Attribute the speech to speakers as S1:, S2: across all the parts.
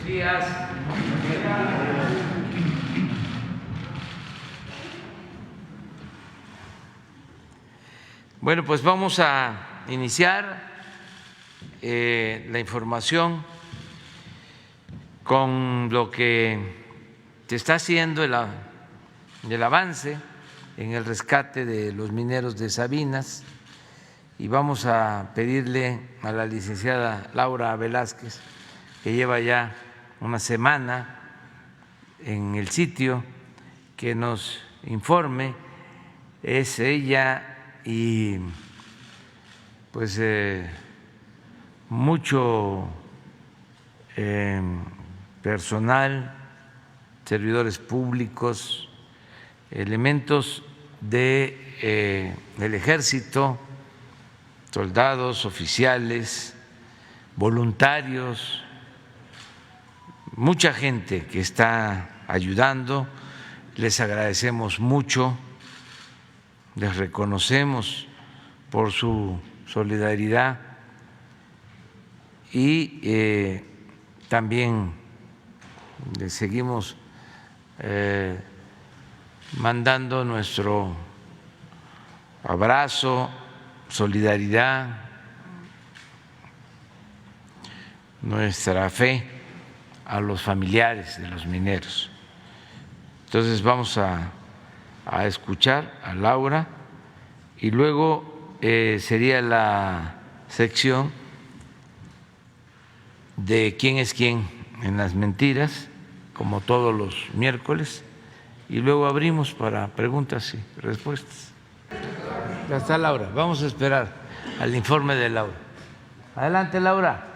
S1: días. Bueno, pues vamos a iniciar la información con lo que se está haciendo el avance en el rescate de los mineros de Sabinas, y vamos a pedirle a la licenciada Laura Velázquez, que lleva ya una semana en el sitio, que nos informe. Es ella y pues mucho personal, servidores públicos, elementos del ejército, soldados, oficiales, voluntarios, mucha gente que está ayudando. Les agradecemos mucho, les reconocemos por su solidaridad y también les seguimos mandando nuestro abrazo, solidaridad, nuestra fe a los familiares de los mineros. Entonces vamos a escuchar a Laura y luego sería la sección de quién es quién en las mentiras, como todos los miércoles, y luego abrimos para preguntas y respuestas. Ya está Laura, vamos a esperar al informe de Laura. Adelante, Laura.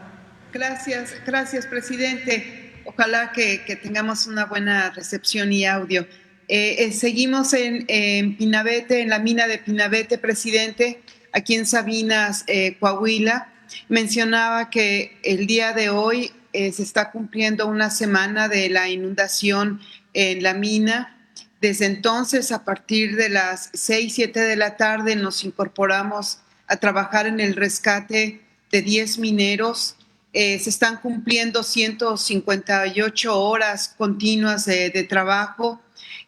S2: Gracias, presidente. Ojalá que tengamos una buena recepción y audio. Seguimos en Pinabete, en la mina de Pinabete, presidente, aquí en Sabinas, Coahuila. Mencionaba que el día de hoy se está cumpliendo una semana de la inundación en la mina. Desde entonces, a partir de las 6, 7 de la tarde, nos incorporamos a trabajar en el rescate de 10 mineros. Se están cumpliendo 158 horas continuas de trabajo,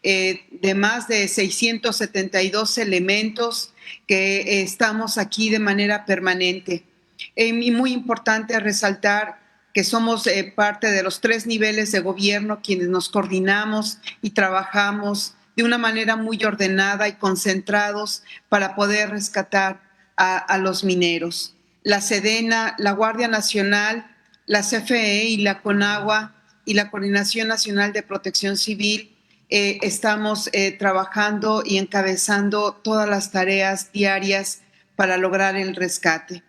S2: de más de 672 elementos que estamos aquí de manera permanente. Y muy importante resaltar que somos parte de los 3 niveles de gobierno quienes nos coordinamos y trabajamos de una manera muy ordenada y concentrados para poder rescatar a los mineros. La Sedena, la Guardia Nacional, la CFE y la CONAGUA y la Coordinación Nacional de Protección Civil estamos trabajando y encabezando todas las tareas diarias para lograr el rescate.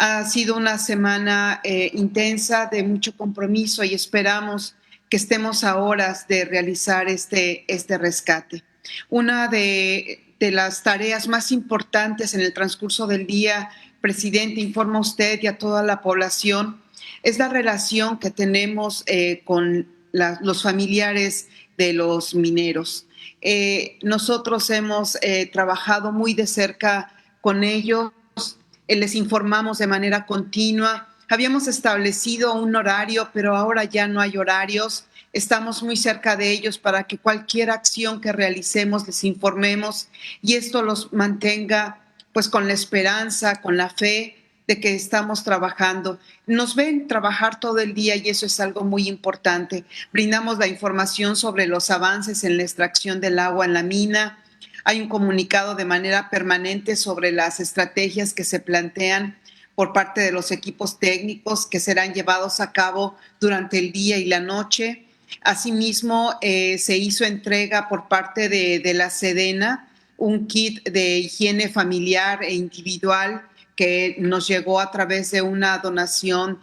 S2: Ha sido una semana intensa de mucho compromiso y esperamos que estemos a horas de realizar este rescate. Una de las tareas más importantes en el transcurso del día, presidente, informa a usted y a toda la población, es la relación que tenemos con los familiares de los mineros. Nosotros hemos trabajado muy de cerca con ellos. Les informamos de manera continua. Habíamos establecido un horario, pero ahora ya no hay horarios. Estamos muy cerca de ellos para que cualquier acción que realicemos les informemos y esto los mantenga pues con la esperanza, con la fe de que estamos trabajando. Nos ven trabajar todo el día y eso es algo muy importante. Brindamos la información sobre los avances en la extracción del agua en la mina. Hay un comunicado de manera permanente sobre las estrategias que se plantean por parte de los equipos técnicos que serán llevados a cabo durante el día y la noche. Asimismo, se hizo entrega por parte de la Sedena un kit de higiene familiar e individual que nos llegó a través de una donación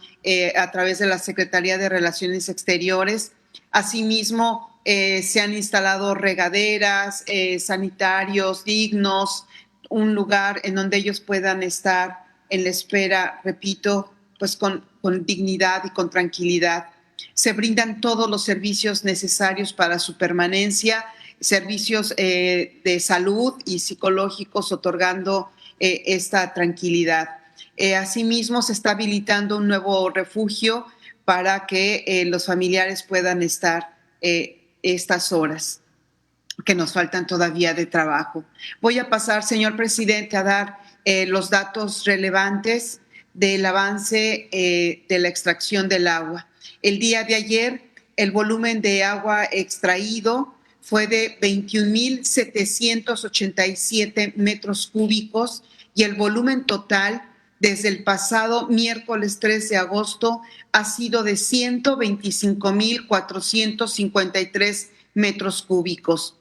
S2: a través de la Secretaría de Relaciones Exteriores. Asimismo, se han instalado regaderas, sanitarios dignos, un lugar en donde ellos puedan estar en la espera, repito, pues con dignidad y con tranquilidad. Se brindan todos los servicios necesarios para su permanencia, servicios de salud y psicológicos, otorgando esta tranquilidad. Asimismo, se está habilitando un nuevo refugio para que los familiares puedan estar estas horas que nos faltan todavía de trabajo. Voy a pasar, señor presidente, a dar los datos relevantes del avance de la extracción del agua. El día de ayer, el volumen de agua extraído fue de 21,787 metros cúbicos y el volumen total desde el pasado miércoles 3 de agosto ha sido de 125,453 metros cúbicos.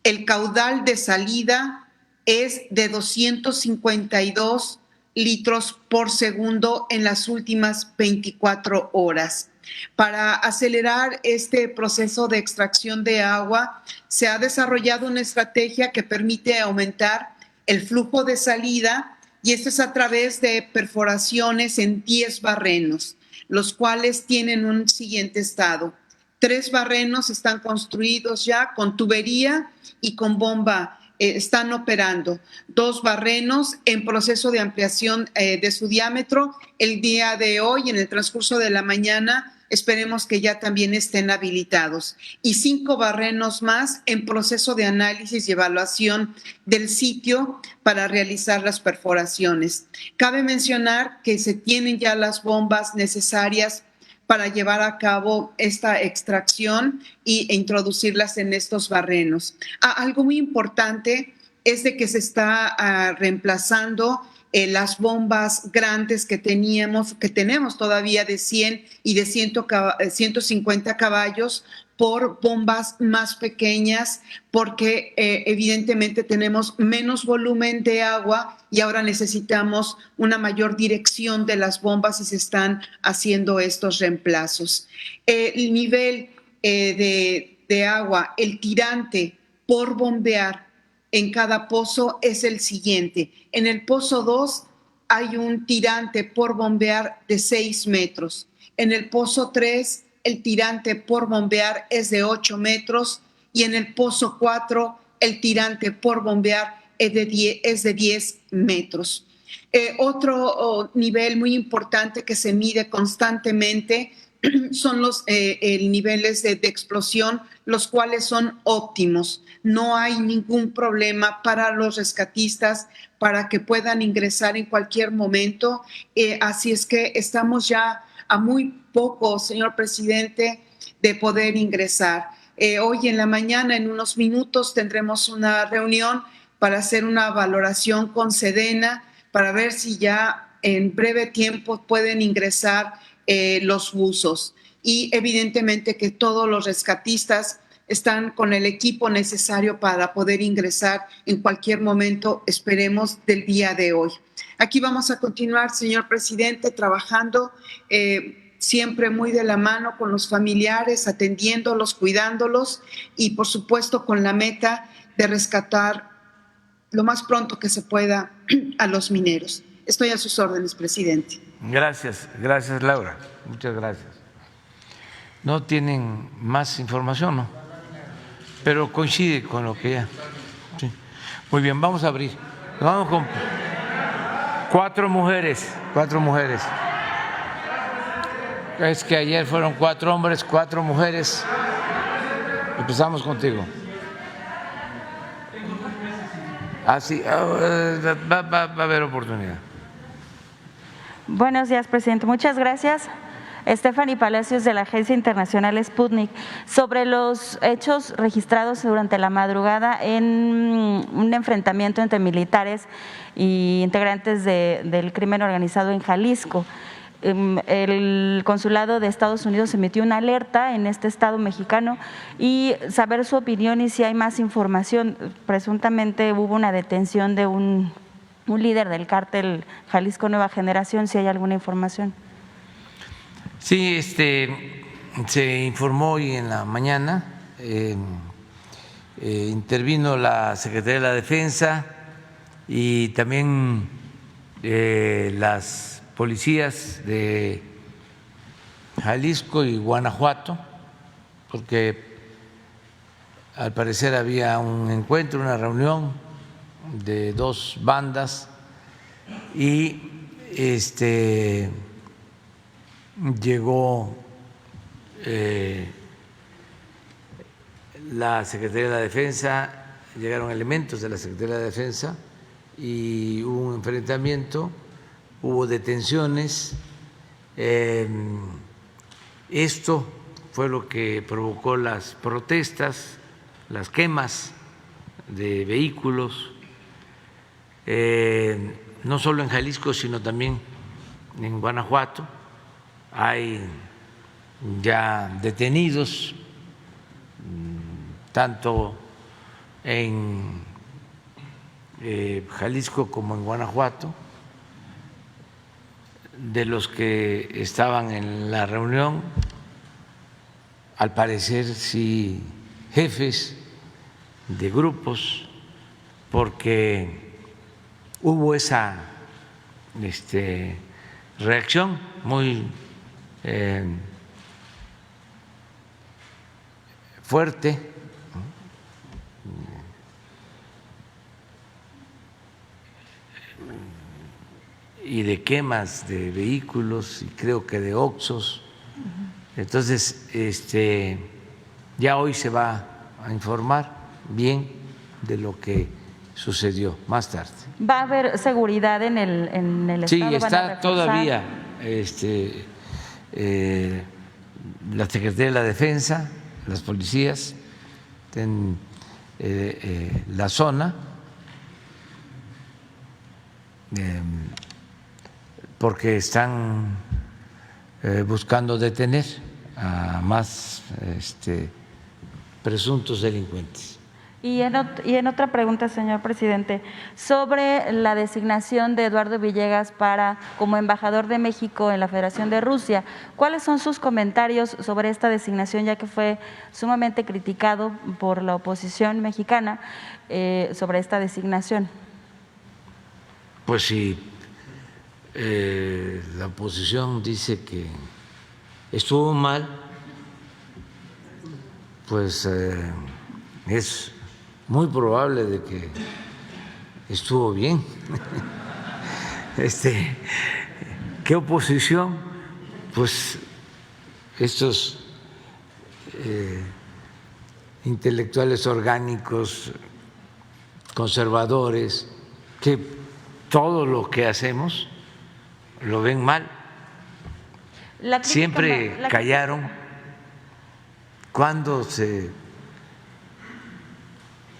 S2: El caudal de salida es de 252 litros por segundo en las últimas 24 horas. Para acelerar este proceso de extracción de agua, se ha desarrollado una estrategia que permite aumentar el flujo de salida, y esto es a través de perforaciones en 10 barrenos, los cuales tienen un siguiente estado. 3 barrenos están construidos ya con tubería y con bomba. Están operando 2 barrenos en proceso de ampliación de su diámetro. El día de hoy, en el transcurso de la mañana, esperemos que ya también estén habilitados. Y 5 barrenos más en proceso de análisis y evaluación del sitio para realizar las perforaciones. Cabe mencionar que se tienen ya las bombas necesarias para llevar a cabo esta extracción e introducirlas en estos barrenos. Algo muy importante es de que se está reemplazando las bombas grandes que tenemos todavía de 100 y de 150 caballos por bombas más pequeñas, porque evidentemente tenemos menos volumen de agua y ahora necesitamos una mayor dirección de las bombas y se están haciendo estos reemplazos. El nivel de agua, el tirante por bombear en cada pozo es el siguiente. En el pozo 2 hay un tirante por bombear de 6 metros. En el pozo 3 el tirante por bombear es de 8 metros y en el pozo 4 el tirante por bombear es de 10 metros. Otro nivel muy importante que se mide constantemente son los niveles de explosión, los cuales son óptimos. No hay ningún problema para los rescatistas para que puedan ingresar en cualquier momento. Así es que estamos ya a muy poco, señor presidente, de poder ingresar. Hoy en la mañana, en unos minutos, tendremos una reunión para hacer una valoración con Sedena para ver si ya en breve tiempo pueden ingresar los buzos. Y evidentemente que todos los rescatistas están con el equipo necesario para poder ingresar en cualquier momento, esperemos, del día de hoy. Aquí vamos a continuar, señor presidente, trabajando siempre muy de la mano con los familiares, atendiéndolos, cuidándolos y, por supuesto, con la meta de rescatar lo más pronto que se pueda a los mineros. Estoy a sus órdenes, presidente.
S1: Gracias, Laura. Muchas gracias. No tienen más información, ¿no? Pero coincide con lo que ya. Sí. Muy bien, vamos a abrir. Vamos con 4 mujeres. Es que ayer fueron 4 hombres, 4 mujeres. Empezamos contigo. Sí, va a haber oportunidad.
S3: Buenos días, presidente. Muchas gracias. Stephanie Palacios, de la Agencia Internacional Sputnik. Sobre los hechos registrados durante la madrugada en un enfrentamiento entre militares y integrantes del crimen organizado en Jalisco. El consulado de Estados Unidos emitió una alerta en este estado mexicano y saber su opinión y si hay más información. Presuntamente hubo una detención de un líder del cártel Jalisco Nueva Generación, si hay alguna información.
S1: Sí, se informó hoy en la mañana, intervino la Secretaría de la Defensa y también las policías de Jalisco y Guanajuato, porque al parecer había un encuentro, una reunión de 2 bandas y llegó la Secretaría de la Defensa, llegaron elementos de la Secretaría de la Defensa y hubo un enfrentamiento, hubo detenciones. Esto fue lo que provocó las protestas, las quemas de vehículos, no solo en Jalisco, sino también en Guanajuato. Hay ya detenidos, tanto en Jalisco como en Guanajuato, de los que estaban en la reunión, al parecer sí jefes de grupos, porque hubo esa reacción muy fuerte, y de quemas de vehículos y creo que de oxxos. Entonces, ya hoy se va a informar bien de lo que sucedió más tarde.
S3: ¿Va a haber seguridad en el
S1: Sí,
S3: estado?
S1: está todavía la Secretaría de la Defensa, las policías en la zona, porque están buscando detener a más presuntos delincuentes.
S3: Y en otra pregunta, señor presidente, sobre la designación de Eduardo Villegas como embajador de México en la Federación de Rusia, ¿cuáles son sus comentarios sobre esta designación, ya que fue sumamente criticado por la oposición mexicana sobre esta designación?
S1: Pues sí, la oposición dice que estuvo mal, pues es muy probable de que estuvo bien. ¿Qué oposición? Pues estos intelectuales orgánicos, conservadores, que todo lo que hacemos lo ven mal. Siempre callaron cuando se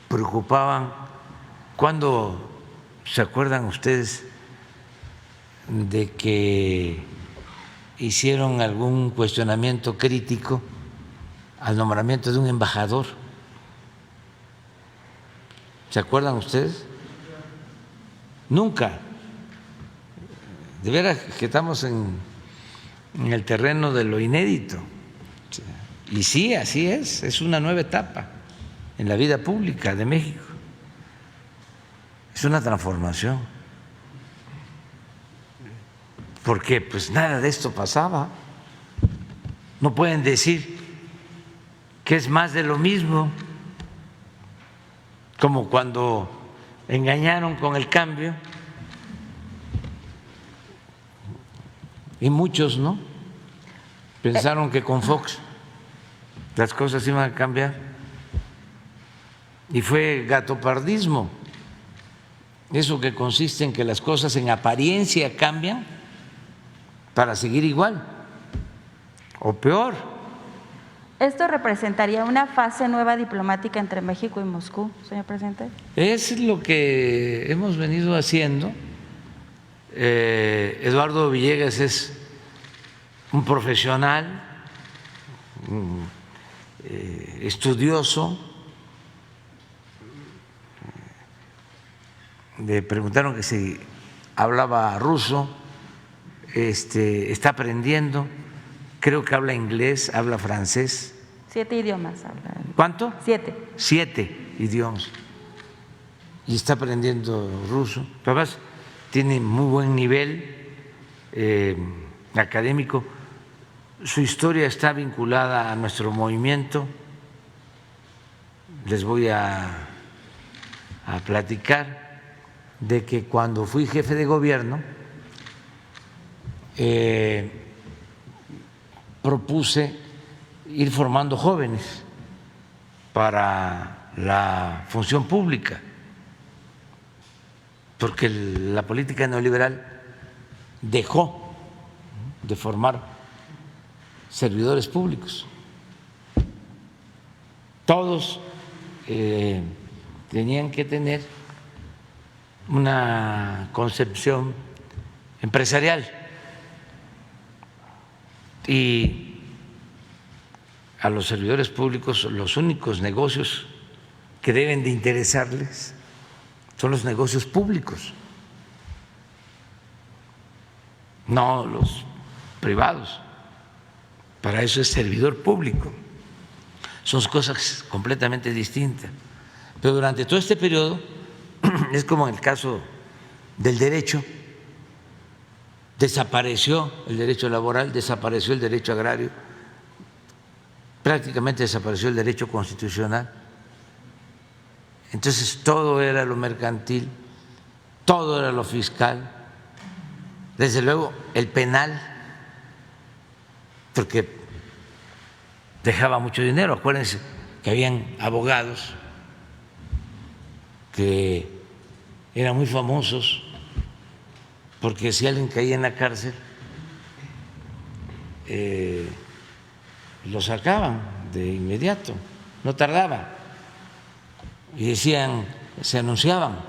S1: preocupaban, cuando se acuerdan ustedes de que hicieron algún cuestionamiento crítico al nombramiento de un embajador. ¿Se acuerdan ustedes? Nunca. De veras que estamos en el terreno de lo inédito. Y sí, así es una nueva etapa en la vida pública de México. Es una transformación. Porque pues nada de esto pasaba. No pueden decir que es más de lo mismo, como cuando engañaron con el cambio, y muchos no pensaron que con Fox las cosas iban a cambiar. Y fue gatopardismo, eso que consiste en que las cosas en apariencia cambian para seguir igual o peor.
S3: ¿Esto representaría una fase nueva diplomática entre México y Moscú, señor presidente?
S1: Es lo que hemos venido haciendo. Eduardo Villegas es un profesional, estudioso. Le preguntaron que si hablaba ruso, está aprendiendo, creo que habla inglés, habla francés.
S3: 7 idiomas habla.
S1: ¿Cuánto?
S3: 7.
S1: 7 idiomas. Y está aprendiendo ruso. Además, tiene muy buen nivel académico. Su historia está vinculada a nuestro movimiento. Les voy a platicar de que cuando fui jefe de gobierno propuse ir formando jóvenes para la función pública, porque la política neoliberal dejó de formar servidores públicos. Todos tenían que tener una concepción empresarial y a los servidores públicos los únicos negocios que deben de interesarles son los negocios públicos, no los privados. Para eso es servidor público. Son cosas completamente distintas. Pero durante todo este periodo, es como en el caso del derecho, desapareció el derecho laboral, desapareció el derecho agrario, prácticamente desapareció el derecho constitucional. Entonces todo era lo mercantil, todo era lo fiscal, desde luego el penal, porque dejaba mucho dinero. Acuérdense que habían abogados que eran muy famosos porque si alguien caía en la cárcel lo sacaban de inmediato, no tardaba, y decían, se anunciaban: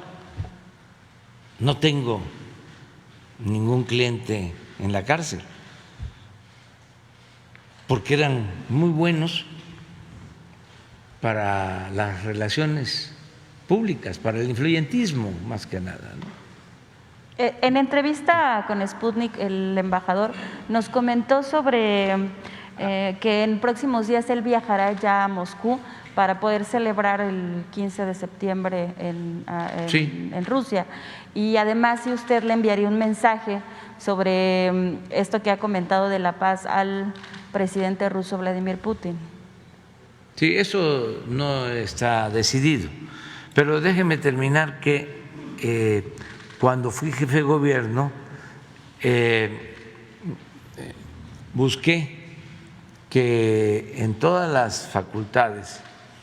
S1: no tengo ningún cliente en la cárcel, porque eran muy buenos para las relaciones públicas, para el influyentismo más que nada, ¿no?
S3: En entrevista con Sputnik, el embajador nos comentó sobre que en próximos días él viajará ya a Moscú para poder celebrar el 15 de septiembre en Rusia. Y además, si usted le enviaría un mensaje sobre esto que ha comentado de la paz al presidente ruso Vladimir Putin.
S1: Sí, eso no está decidido, pero déjeme terminar que cuando fui jefe de gobierno busqué que en todas las facultades,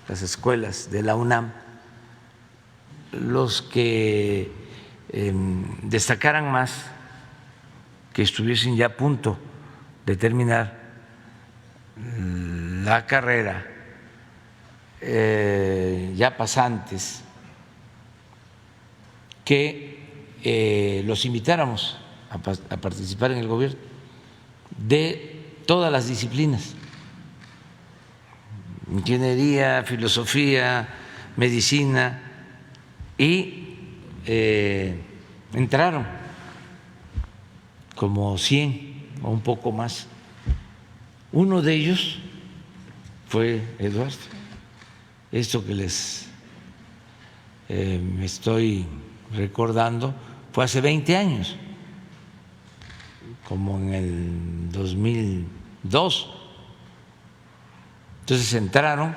S1: las escuelas de la UNAM, los que destacaran más, que estuviesen ya a punto de terminar la carrera, ya pasantes, que los invitáramos a participar en el gobierno de todas las disciplinas: ingeniería, filosofía, medicina, y entraron como 100 o un poco más. Uno de ellos fue Eduardo. Esto que les estoy recordando fue hace 20 años, como en el 2002. Entonces entraron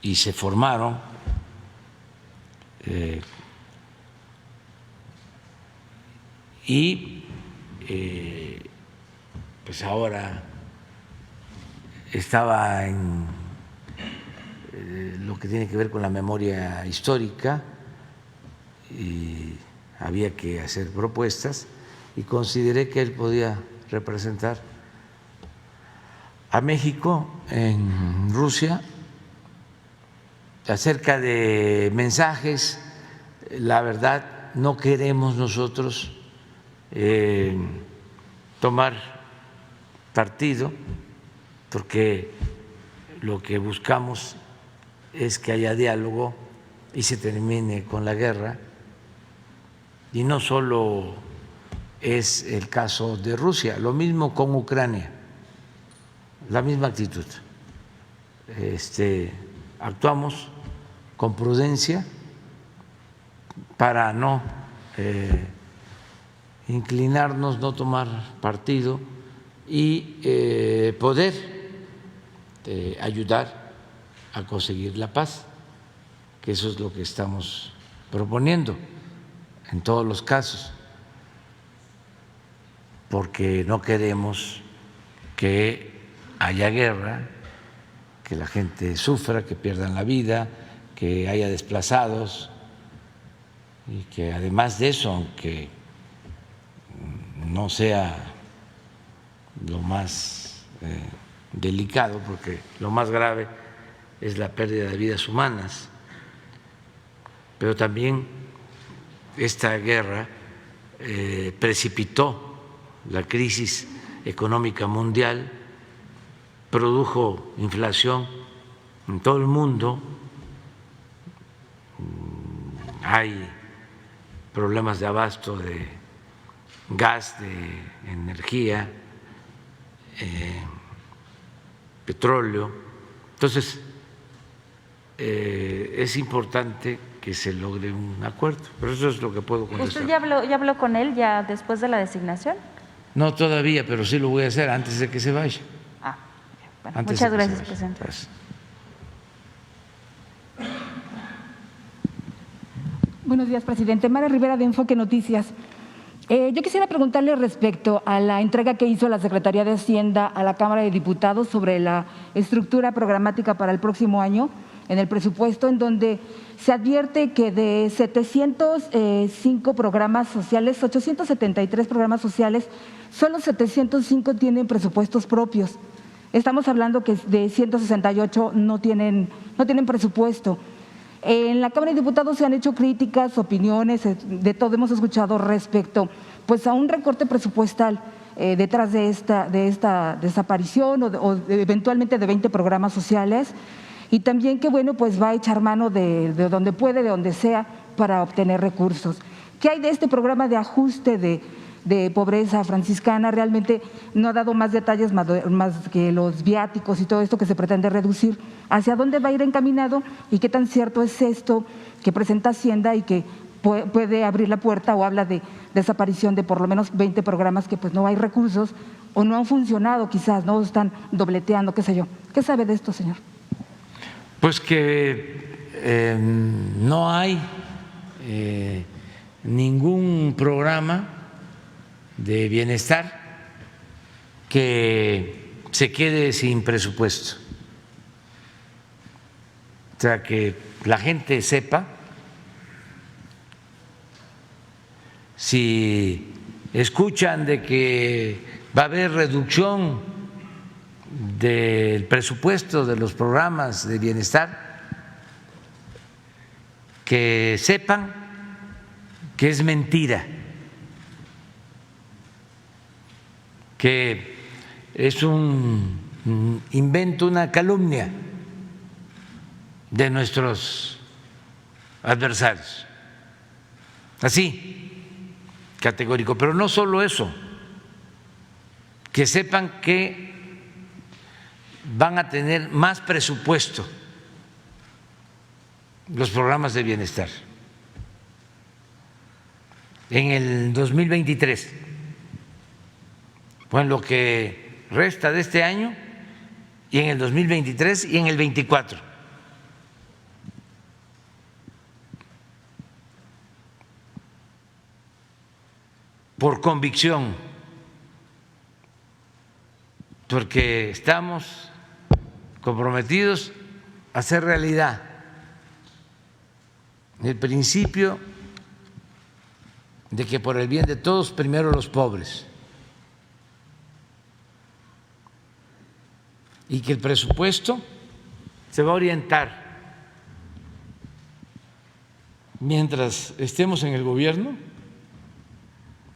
S1: y se formaron y pues ahora estaba en lo que tiene que ver con la memoria histórica y había que hacer propuestas, y consideré que él podía representar a México en Rusia. Acerca de mensajes, la verdad no queremos nosotros tomar partido, porque lo que buscamos es que haya diálogo y se termine con la guerra. Y no solo es el caso de Rusia, lo mismo con Ucrania, la misma actitud. Actuamos con prudencia para no inclinarnos, no tomar partido y poder ayudar a conseguir la paz, que eso es lo que estamos proponiendo en todos los casos, porque no queremos que haya guerra, que la gente sufra, que pierdan la vida, que haya desplazados y que además de eso, aunque no sea lo más delicado, porque lo más grave es la pérdida de vidas humanas, pero también esta guerra precipitó la crisis económica mundial, produjo inflación en todo el mundo, hay problemas de abasto de gas, de energía, petróleo. Entonces, es importante que se logre un acuerdo, pero eso es lo que puedo contestar.
S3: ¿Usted ya habló con él ya después de la designación?
S1: No todavía, pero sí lo voy a hacer antes de que se vaya.
S3: Bueno, muchas gracias, presidente.
S1: Gracias.
S4: Buenos días, presidente. Mara Rivera, de Enfoque Noticias. Yo quisiera preguntarle respecto a la entrega que hizo la Secretaría de Hacienda a la Cámara de Diputados sobre la estructura programática para el próximo año en el presupuesto, en donde se advierte que de 705 programas sociales, 873 programas sociales, solo 705 tienen presupuestos propios. Estamos hablando que de 168 no tienen presupuesto. En la Cámara de Diputados se han hecho críticas, opiniones, de todo hemos escuchado respecto pues a un recorte presupuestal detrás de esta desaparición o eventualmente de 20 programas sociales, y también que bueno, pues va a echar mano de donde puede, de donde sea, para obtener recursos. ¿Qué hay de este programa de ajuste de pobreza franciscana? Realmente no ha dado más detalles más que los viáticos y todo esto que se pretende reducir. ¿Hacia dónde va a ir encaminado y qué tan cierto es esto que presenta Hacienda y que puede abrir la puerta o habla de desaparición de por lo menos 20 programas que pues no hay recursos o no han funcionado, quizás no están dobleteando, qué sé yo? ¿Qué sabe de esto, señor?
S1: Pues que no hay ningún programa de bienestar que se quede sin presupuesto. O sea, que la gente sepa, si escuchan de que va a haber reducción del presupuesto de los programas de bienestar, que sepan que es mentira, que es un invento, una calumnia de nuestros adversarios. Así, categórico. Pero no solo eso, que sepan que van a tener más presupuesto los programas de bienestar en el 2023, o en lo que resta de este año, y en el 2023 y en el 24. Por convicción, porque estamos comprometidos a hacer realidad el principio de que por el bien de todos, primero los pobres, y que el presupuesto se va a orientar, mientras estemos en el gobierno,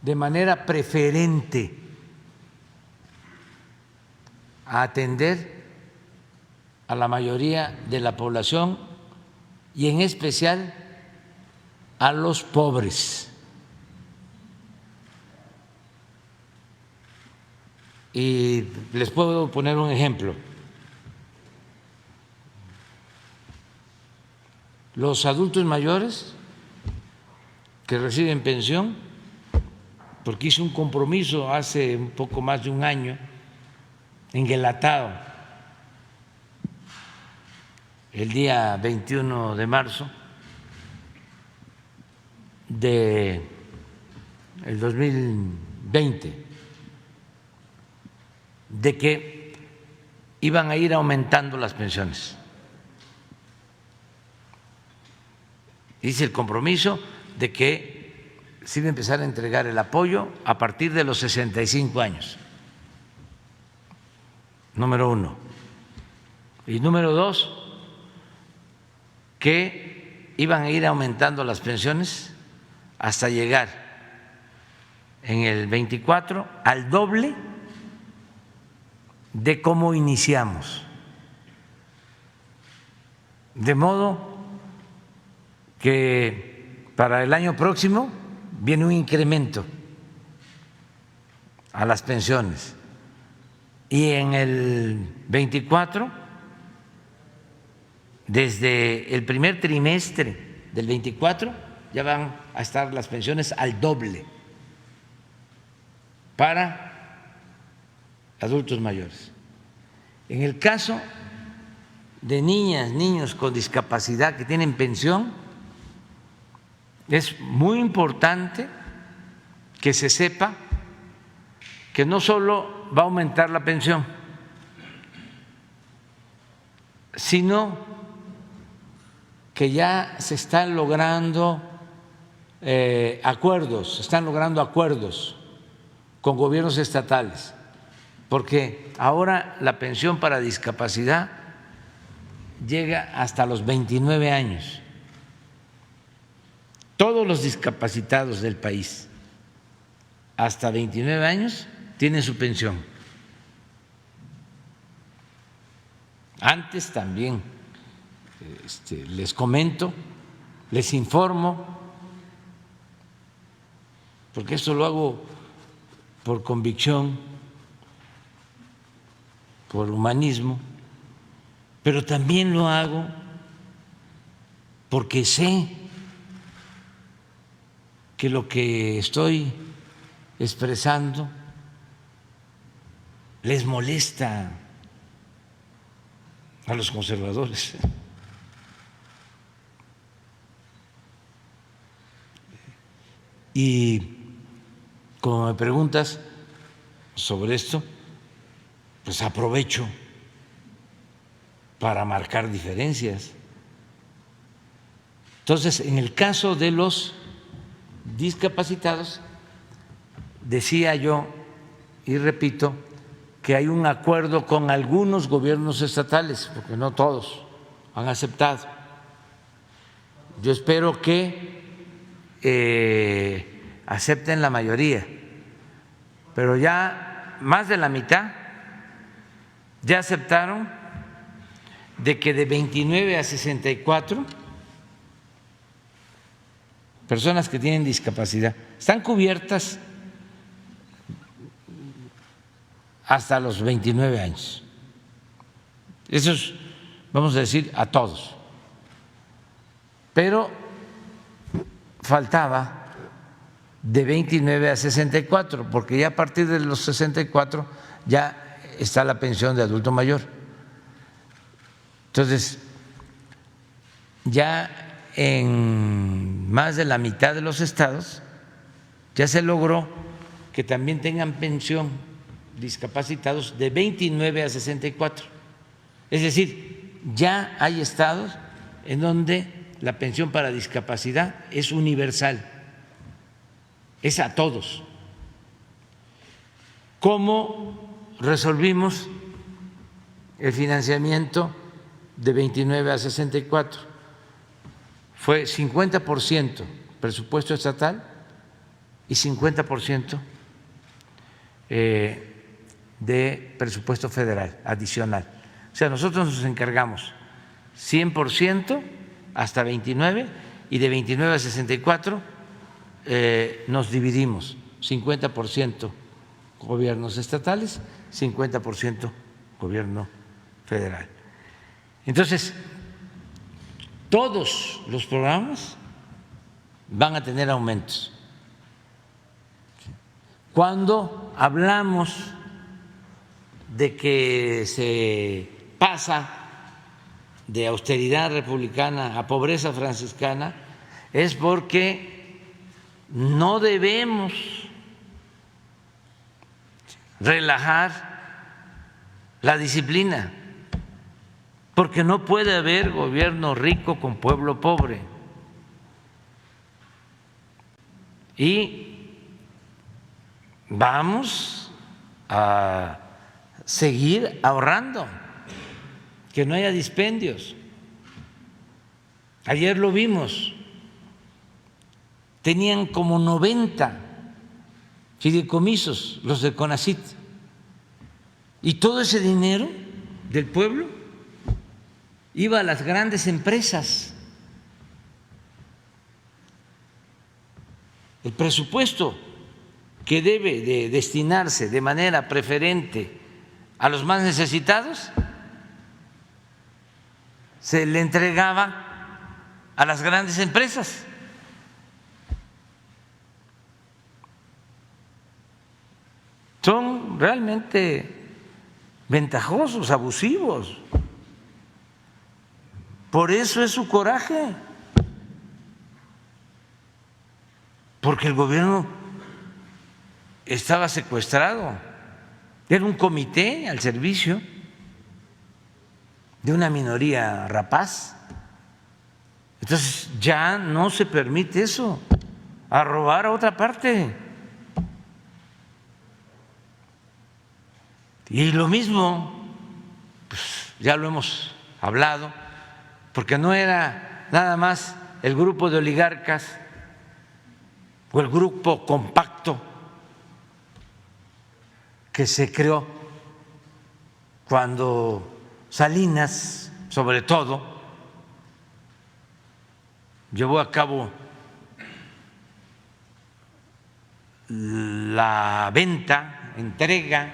S1: de manera preferente a atender a la mayoría de la población y en especial a los pobres. Y les puedo poner un ejemplo. Los adultos mayores que reciben pensión, porque hice un compromiso hace un poco más de un año en Guelatao, el día 21 de marzo del 2020, de que iban a ir aumentando las pensiones. Hice el compromiso de que se iba a empezar a entregar el apoyo a partir de los 65 años, número uno. Y número dos, que iban a ir aumentando las pensiones hasta llegar en el 24 al doble de cómo iniciamos. De modo que para el año próximo viene un incremento a las pensiones y en el 24, desde el primer trimestre del 24, ya van a estar las pensiones al doble para adultos mayores. En el caso de niñas, niños con discapacidad que tienen pensión, es muy importante que se sepa que no solo va a aumentar la pensión, sino que ya se están logrando acuerdos con gobiernos estatales, porque ahora la pensión para discapacidad llega hasta los 29 años. Todos los discapacitados del país hasta 29 años tienen su pensión. Antes también les comento, les informo, porque esto lo hago por convicción, por humanismo, pero también lo hago porque sé que lo que estoy expresando les molesta a los conservadores. Y como me preguntas sobre esto, pues aprovecho para marcar diferencias. Entonces, en el caso de los discapacitados, decía yo y repito que hay un acuerdo con algunos gobiernos estatales, porque no todos han aceptado. Yo espero que acepten la mayoría, pero ya más de la mitad ya aceptaron de que de 29 a 64 personas que tienen discapacidad están cubiertas hasta los 29 años. Eso es, vamos a decir, a todos. Pero faltaba de 29 a 64, porque ya a partir de los 64 ya está la pensión de adulto mayor. Entonces, ya en más de la mitad de los estados ya se logró que también tengan pensión discapacitados de 29 a 64. Es decir, ya hay estados en donde la pensión para discapacidad es universal, es a todos. ¿Cómo resolvimos el financiamiento de 29 a 64? Fue 50% presupuesto estatal y 50% de presupuesto federal adicional. O sea, nosotros nos encargamos 100% hasta 29 y de 29 a 64 nos dividimos 50% gobiernos estatales, 50% gobierno federal. Entonces, todos los programas van a tener aumentos. Cuando hablamos de que se pasa de austeridad republicana a pobreza franciscana, es porque no debemos relajar la disciplina. porque no puede haber gobierno rico con pueblo pobre. Y vamos a seguir ahorrando, que no haya dispendios. Ayer lo vimos, tenían como 90 fideicomisos los de CONACYT, y todo ese dinero del pueblo iba a las grandes empresas. El presupuesto que debe de destinarse de manera preferente a los más necesitados se le entregaba a las grandes empresas. Son realmente ventajosos, abusivos. Por eso es su coraje, porque el gobierno estaba secuestrado, era un comité al servicio de una minoría rapaz. Entonces ya no se permite eso, a robar a otra parte. Y lo mismo, pues ya lo hemos hablado, porque no era nada más el grupo de oligarcas o el grupo compacto que se creó cuando Salinas, sobre todo, llevó a cabo la venta, entrega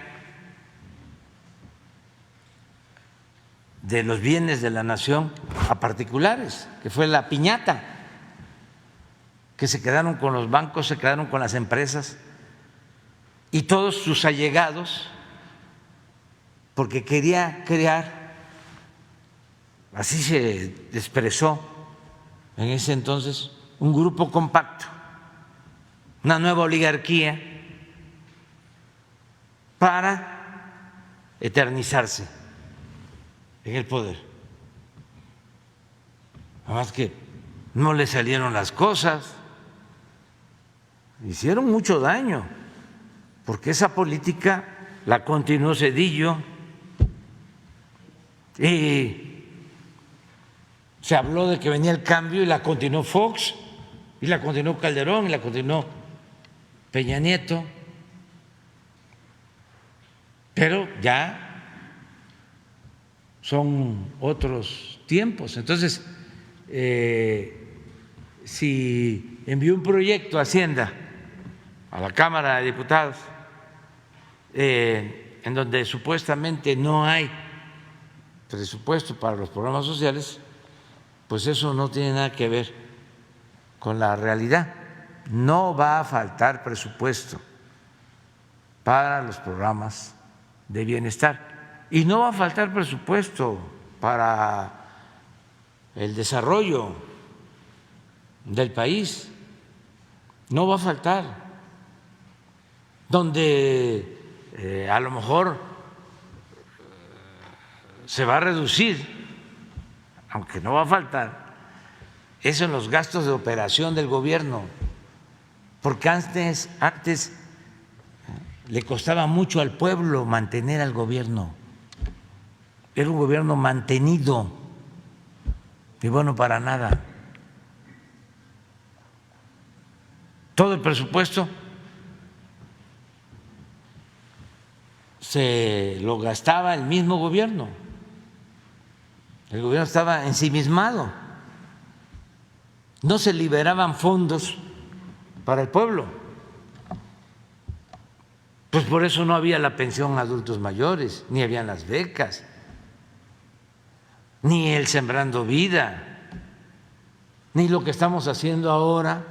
S1: de los bienes de la nación a particulares, que fue la piñata, que se quedaron con los bancos, se quedaron con las empresas y todos sus allegados, porque quería crear, así se expresó en ese entonces, un grupo compacto, una nueva oligarquía para eternizarse en el poder. Nada más que no le salieron las cosas, hicieron mucho daño, porque esa política la continuó Zedillo y se habló de que venía el cambio y la continuó Fox y la continuó Calderón y la continuó Peña Nieto, pero ya son otros tiempos. Entonces, si envió un proyecto a Hacienda, a la Cámara de Diputados, en donde supuestamente no hay presupuesto para los programas sociales, pues eso no tiene nada que ver con la realidad. No va a faltar presupuesto para los programas de bienestar y no va a faltar presupuesto para el desarrollo del país, no va a faltar. Donde a lo mejor se va a reducir, aunque no va a faltar, eso en los gastos de operación del gobierno, porque antes le costaba mucho al pueblo mantener al gobierno, era un gobierno mantenido y bueno para nada. Todo el presupuesto se lo gastaba el mismo gobierno. El gobierno estaba ensimismado. No se liberaban fondos para el pueblo. Pues por eso no había la pensión a adultos mayores, ni habían las becas, ni el Sembrando Vida, ni lo que estamos haciendo ahora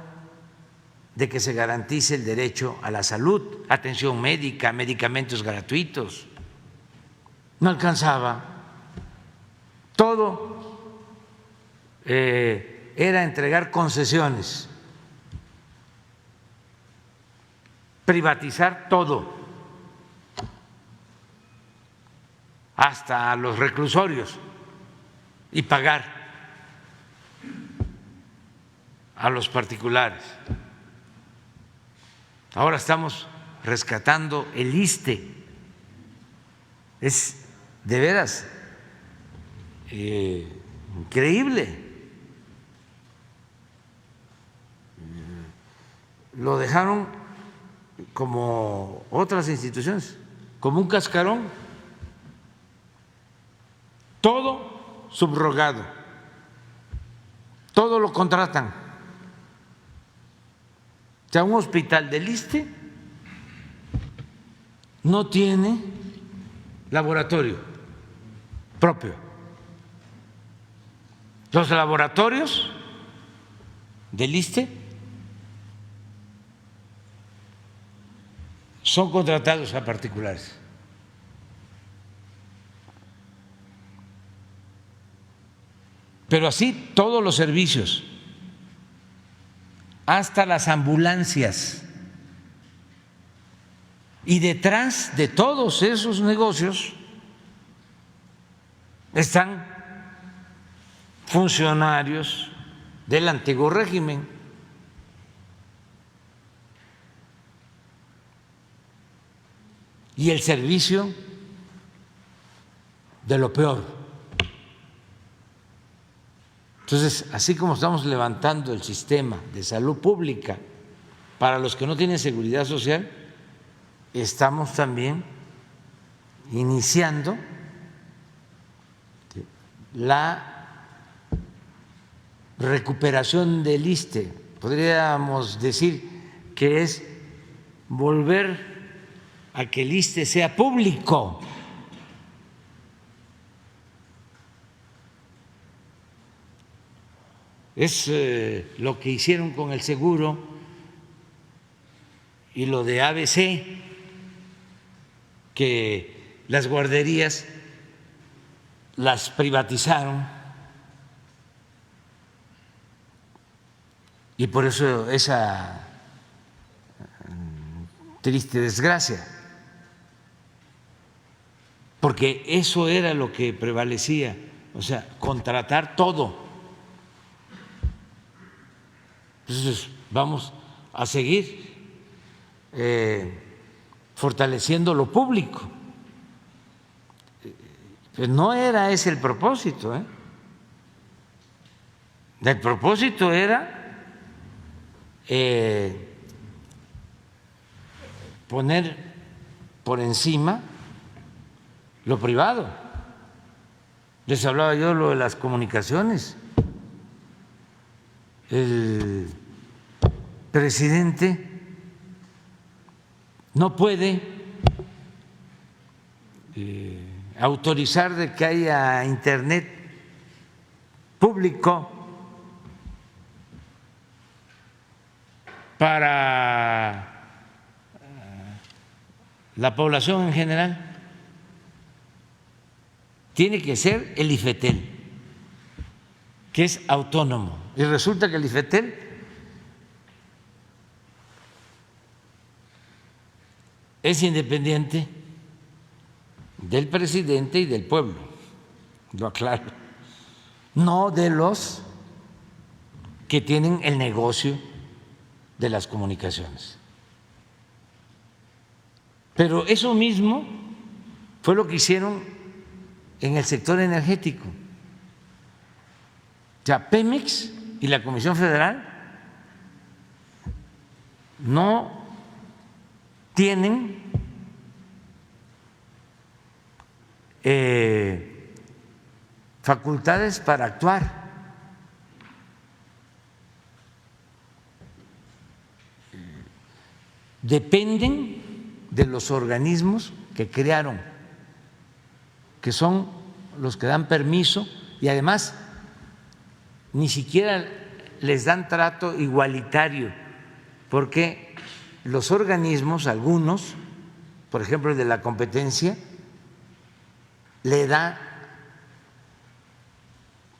S1: de que se garantice el derecho a la salud, atención médica, medicamentos gratuitos. No alcanzaba. Todo era entregar concesiones, privatizar todo, hasta los reclusorios y pagar a los particulares. Ahora estamos rescatando el ISSSTE. Es de veras increíble. Lo dejaron como otras instituciones, como un cascarón, todo subrogado, todo lo contratan. O sea, un hospital del ISSSTE no tiene laboratorio propio. Los laboratorios del ISSSTE son contratados a particulares. Pero así todos los servicios, hasta las ambulancias. Y detrás de todos esos negocios están funcionarios del antiguo régimen. Y el servicio de lo peor. Entonces, así como estamos levantando el sistema de salud pública para los que no tienen seguridad social, estamos también iniciando la recuperación del ISSSTE. Podríamos decir que es volver a que el ISSSTE sea público. Es lo que hicieron con el seguro y lo de ABC, que las guarderías las privatizaron y por eso esa triste desgracia, porque eso era lo que prevalecía, o sea, contratar todo. Entonces vamos a seguir fortaleciendo lo público. Pues no era ese el propósito, ¿eh? El propósito era poner por encima lo privado. Les hablaba yo lo de las comunicaciones. El presidente no puede autorizar de que haya internet público para la población en general. Tiene que ser el IFETEL, que es autónomo. Y resulta que el IFETEL es independiente del presidente y del pueblo, lo aclaro, no de los que tienen el negocio de las comunicaciones. Pero eso mismo fue lo que hicieron en el sector energético. O sea, Pemex y la Comisión Federal no tienen facultades para actuar. Dependen de los organismos que crearon, que son los que dan permiso y además ni siquiera les dan trato igualitario, porque los organismos, algunos, por ejemplo el de la competencia, le da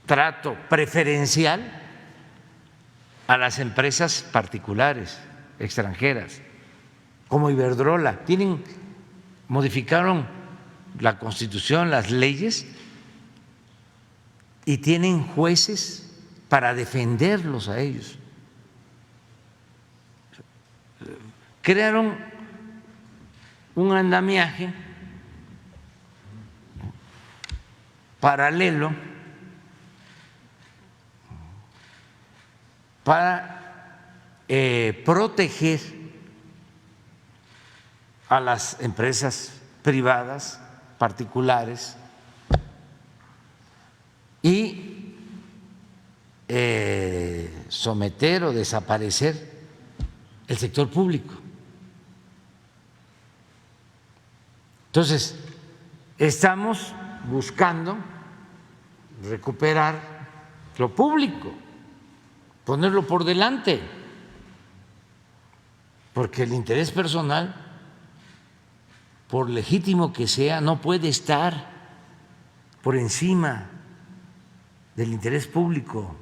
S1: trato preferencial a las empresas particulares, extranjeras, como Iberdrola. Modificaron la Constitución, las leyes, y tienen jueces para defenderlos a ellos. Crearon un andamiaje paralelo para proteger a las empresas privadas, particulares, y someter o desaparecer el sector público. Entonces, estamos buscando recuperar lo público, ponerlo por delante, porque el interés personal, por legítimo que sea, no puede estar por encima del interés público.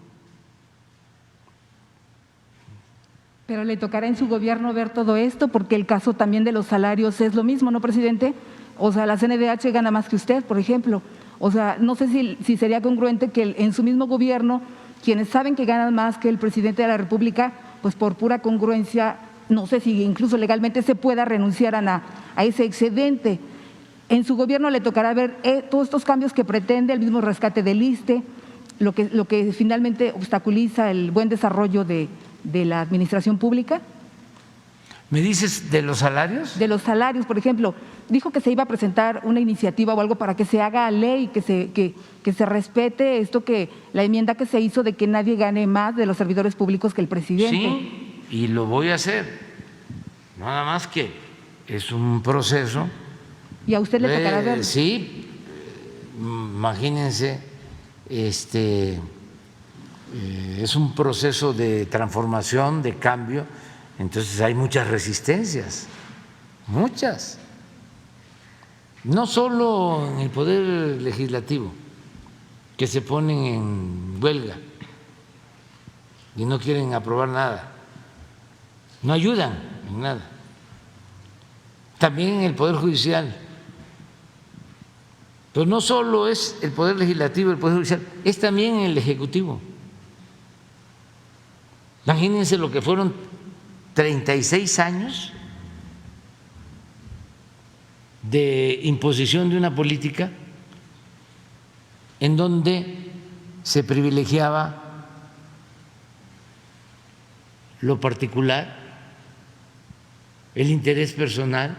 S4: Pero le tocará en su gobierno ver todo esto, porque el caso también de los salarios es lo mismo, ¿no, presidente? O sea, la CNDH gana más que usted, por ejemplo. O sea, no sé si sería congruente que en su mismo gobierno, quienes saben que ganan más que el presidente de la República, pues por pura congruencia, no sé si incluso legalmente se pueda renunciar a ese excedente. En su gobierno le tocará ver todos estos cambios que pretende, el mismo rescate del ISSSTE, lo que finalmente obstaculiza el buen desarrollo de la administración pública.
S1: ¿Me dices de los salarios?
S4: De los salarios, por ejemplo, dijo que se iba a presentar una iniciativa o algo para que se haga ley, que se respete esto, que la enmienda que se hizo de que nadie gane más de los servidores públicos que el presidente.
S1: Sí, y lo voy a hacer. Nada más que es un proceso.
S4: ¿Y a usted le tocará ver?
S1: Sí, imagínense, es un proceso de transformación, de cambio. Entonces hay muchas resistencias, muchas, no solo en el Poder Legislativo, que se ponen en huelga y no quieren aprobar nada, no ayudan en nada, también en el Poder Judicial, pero no solo es el Poder Legislativo, el Poder Judicial, es también el Ejecutivo. Imagínense lo que fueron 36 años de imposición de una política en donde se privilegiaba lo particular, el interés personal,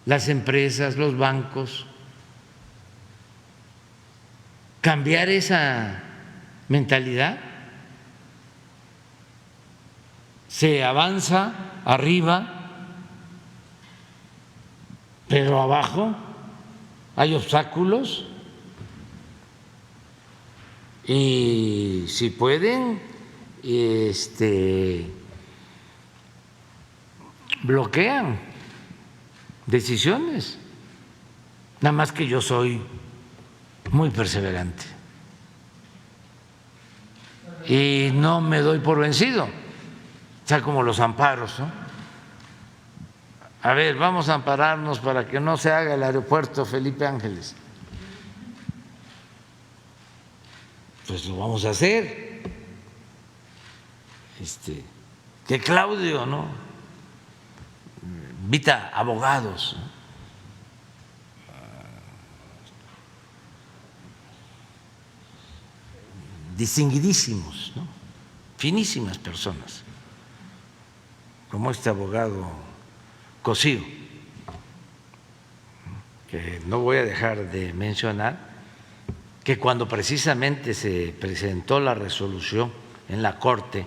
S1: las empresas, los bancos. Cambiar esa mentalidad. Se avanza arriba, pero abajo hay obstáculos y si pueden, bloquean decisiones. Nada más que yo soy muy perseverante y no me doy por vencido. O sea, como los amparos, ¿no? A ver, vamos a ampararnos para que no se haga el aeropuerto Felipe Ángeles. Pues lo vamos a hacer. Que Claudio, ¿no?, invita abogados, ¿no?, distinguidísimos, ¿no?, finísimas personas, como este abogado Cosío, que no voy a dejar de mencionar, que cuando precisamente se presentó la resolución en la Corte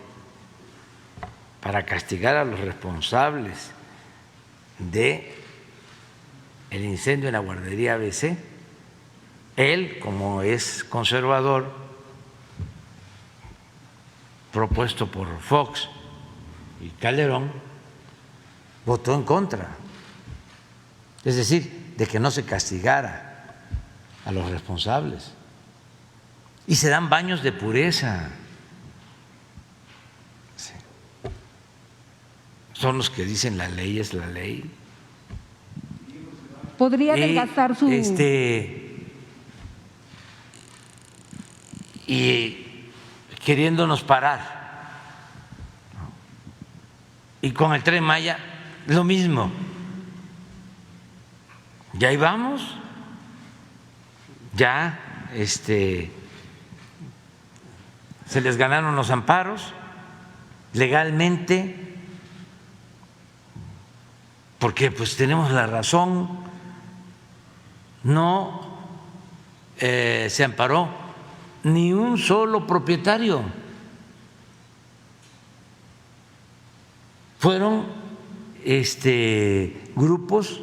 S1: para castigar a los responsables de el incendio en la guardería ABC, él, como es conservador, propuesto por Fox y Calderón, votó en contra, es decir, de que no se castigara a los responsables. Y se dan baños de pureza. Sí. Son los que dicen la ley es la ley.
S4: ¿Podría adelgazar su...?
S1: y queriéndonos parar. Y con el Tren Maya lo mismo. Y ahí vamos, ya se les ganaron los amparos legalmente, porque pues tenemos la razón, no se amparó ni un solo propietario, fueron grupos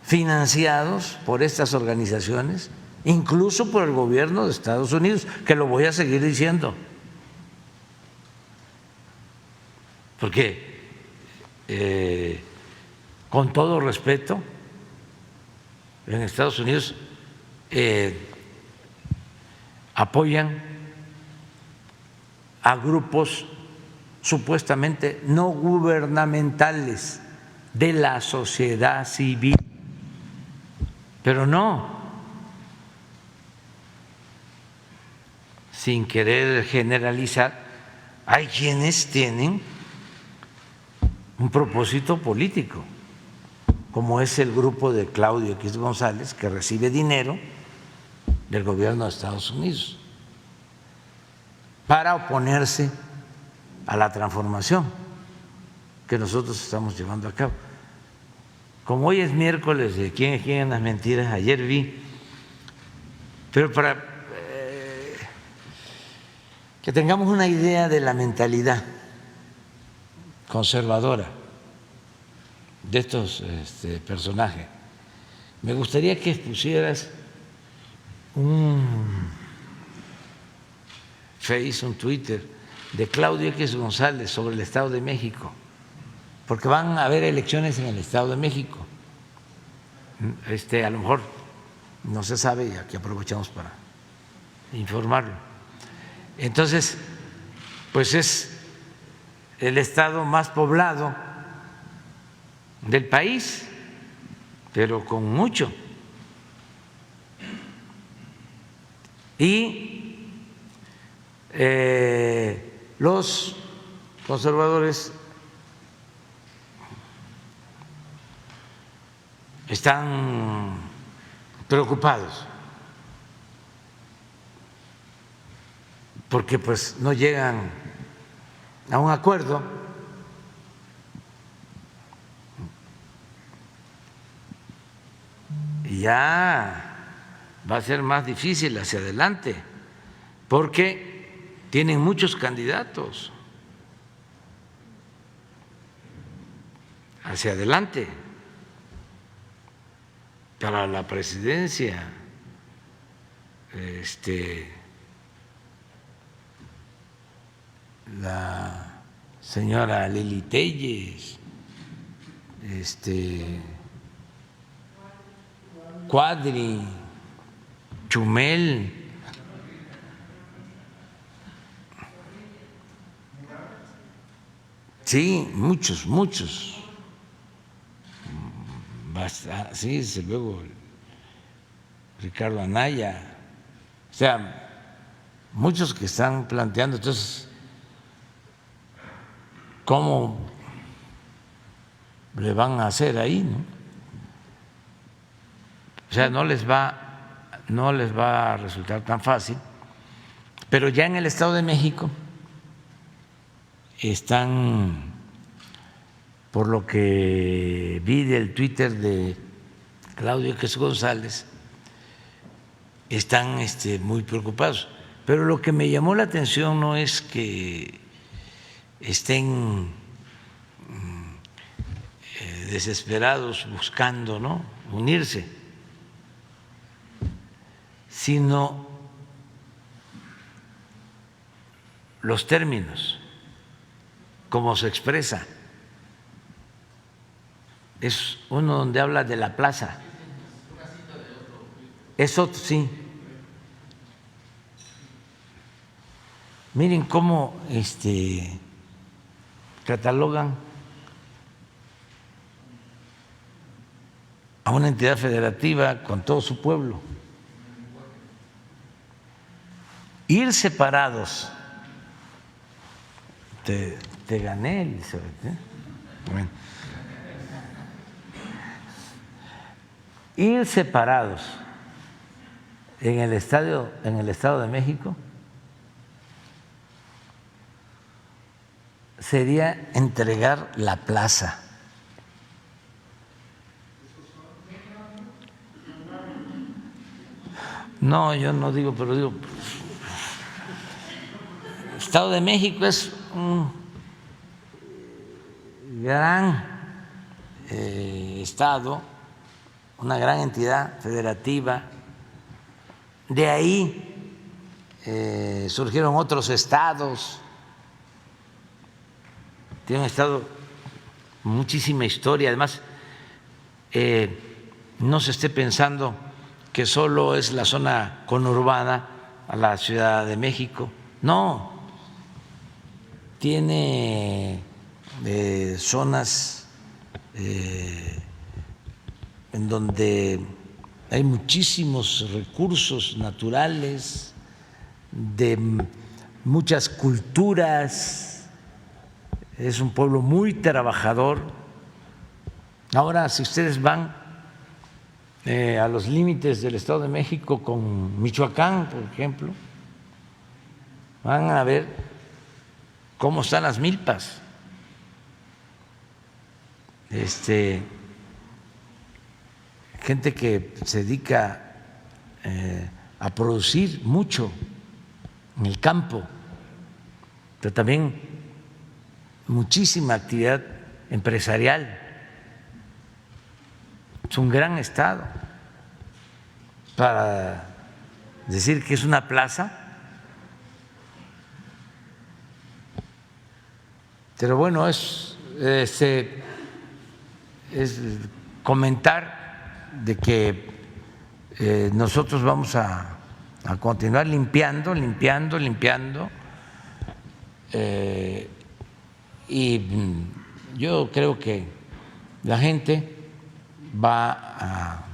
S1: financiados por estas organizaciones, incluso por el gobierno de Estados Unidos, que lo voy a seguir diciendo, porque con todo respeto, en Estados Unidos apoyan a grupos supuestamente no gubernamentales de la sociedad civil, pero no, sin querer generalizar, hay quienes tienen un propósito político, como es el grupo de Claudio X González, que recibe dinero del gobierno de Estados Unidos para oponerse a la transformación que nosotros estamos llevando a cabo. Como hoy es miércoles de quién es quién en las mentiras, ayer vi, pero para que tengamos una idea de la mentalidad conservadora de estos personajes, me gustaría que pusieras un un Twitter de Claudio X González sobre el Estado de México, porque van a haber elecciones en el Estado de México. A lo mejor no se sabe y aquí aprovechamos para informarlo. Entonces, pues es el estado más poblado del país, pero con mucho. Y los conservadores están preocupados porque pues no llegan a un acuerdo y ya va a ser más difícil hacia adelante porque tienen muchos candidatos hacia adelante para la presidencia. La señora Lili Telles, Cuadri, Chumel, sí, muchos. Sí, desde luego, Ricardo Anaya, o sea, muchos que están planteando. Entonces, ¿cómo le van a hacer ahí, no? O sea, no les va a resultar tan fácil, pero ya en el Estado de México están, por lo que vi del Twitter de Claudio X González, están muy preocupados. Pero lo que me llamó la atención no es que estén desesperados buscando, ¿no?, unirse, sino los términos, cómo se expresa. Es uno donde habla de la plaza. Eso sí. Miren cómo catalogan a una entidad federativa con todo su pueblo. ir separados. Te gané, Elizabeth, ¿eh? Bueno. Ir separados en el Estado de México sería entregar la plaza. No, yo no digo, pero digo, Estado de México es un gran estado, una gran entidad federativa. De ahí surgieron otros estados. Tiene un estado con muchísima historia. Además, no se esté pensando que solo es la zona conurbana a la Ciudad de México. No, tiene zonas en donde hay muchísimos recursos naturales, de muchas culturas, es un pueblo muy trabajador. Ahora, si ustedes van a los límites del Estado de México con Michoacán, por ejemplo, van a ver cómo están las milpas. Gente que se dedica a producir mucho en el campo, pero también muchísima actividad empresarial. Es un gran estado para decir que es una plaza, pero bueno, es comentar de que nosotros vamos a continuar limpiando, y yo creo que la gente va a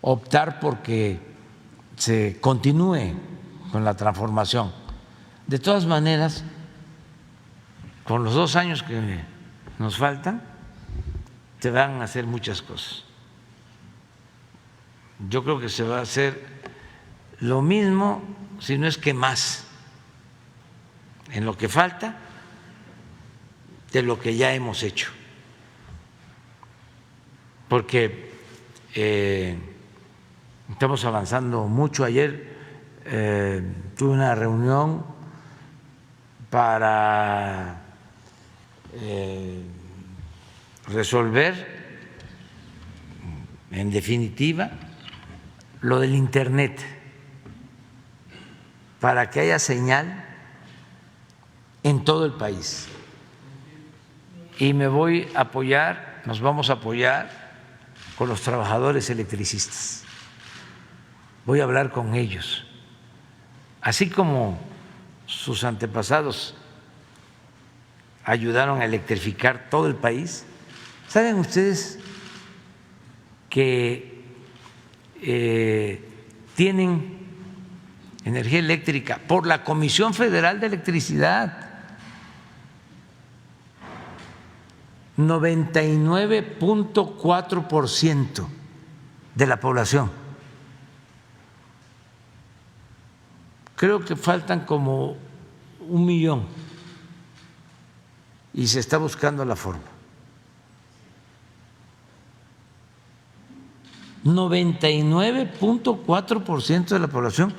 S1: optar porque se continúe con la transformación. De todas maneras, con los 2 años que nos faltan, se van a hacer muchas cosas. Yo creo que se va a hacer lo mismo, si no es que más, en lo que falta de lo que ya hemos hecho. Porque estamos avanzando mucho. Ayer tuve una reunión para resolver en definitiva lo del Internet, para que haya señal en todo el país. Y me voy a apoyar, nos vamos a apoyar con los trabajadores electricistas. Voy a hablar con ellos, así como sus antepasados ayudaron a electrificar todo el país. ¿Saben ustedes que tienen energía eléctrica por la Comisión Federal de Electricidad? 99.4% de la población. Creo que faltan como 1 millón y se está buscando la forma. 99.4% de la población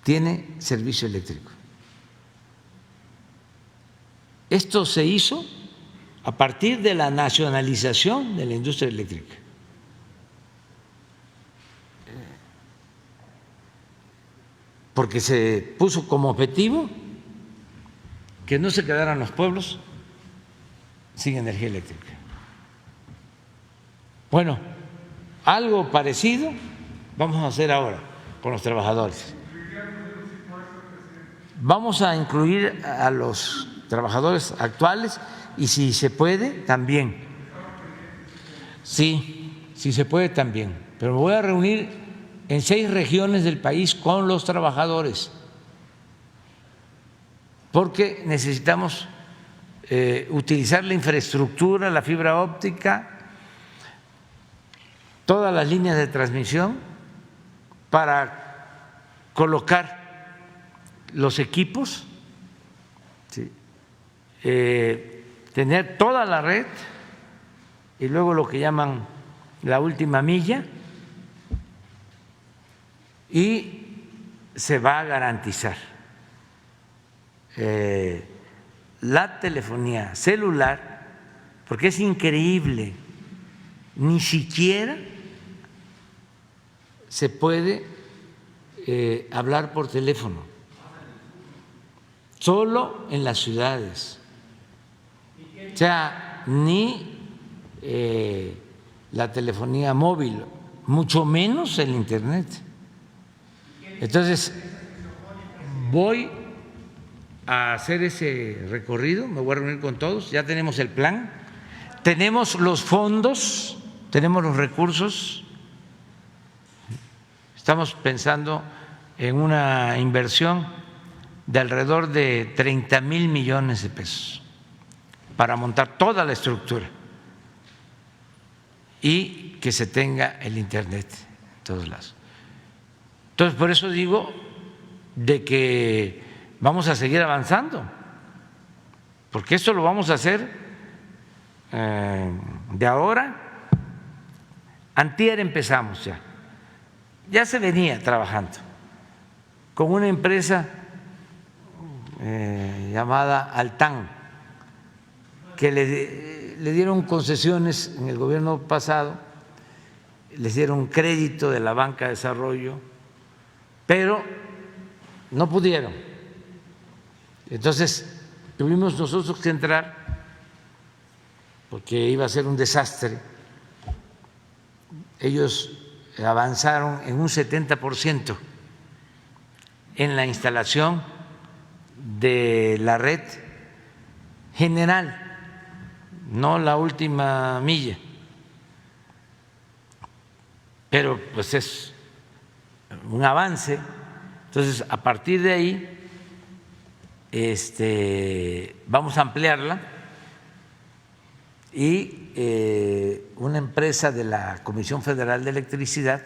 S1: tiene servicio eléctrico. Esto se hizo a partir de la nacionalización de la industria eléctrica. Porque se puso como objetivo que no se quedaran los pueblos sin energía eléctrica. Bueno, algo parecido vamos a hacer ahora con los trabajadores. Vamos a incluir a los trabajadores actuales y si se puede también. Sí, si se puede también. pero me voy a reunir en 6 regiones del país con los trabajadores, porque necesitamos utilizar la infraestructura, la fibra óptica, todas las líneas de transmisión para colocar los equipos, ¿sí? Tener toda la red y luego lo que llaman la última milla, y se va a garantizar la telefonía celular, porque es increíble, ni siquiera se puede hablar por teléfono, solo en las ciudades, o sea, ni la telefonía móvil, mucho menos el internet. Entonces, voy a hacer ese recorrido, me voy a reunir con todos, ya tenemos el plan, tenemos los fondos, tenemos los recursos, estamos pensando en una inversión de alrededor de 30,000 millones de pesos para montar toda la estructura y que se tenga el internet en todos lados. Entonces, por eso digo de que vamos a seguir avanzando, porque esto lo vamos a hacer de ahora. Antier empezamos ya se venía trabajando con una empresa llamada Altán, que le dieron concesiones en el gobierno pasado, les dieron crédito de la banca de desarrollo, pero no pudieron. Entonces tuvimos nosotros que entrar porque iba a ser un desastre. Ellos avanzaron en un 70% en la instalación de la red general, no la última milla, pero pues es un avance. Entonces, a partir de ahí vamos a ampliarla, y una empresa de la Comisión Federal de Electricidad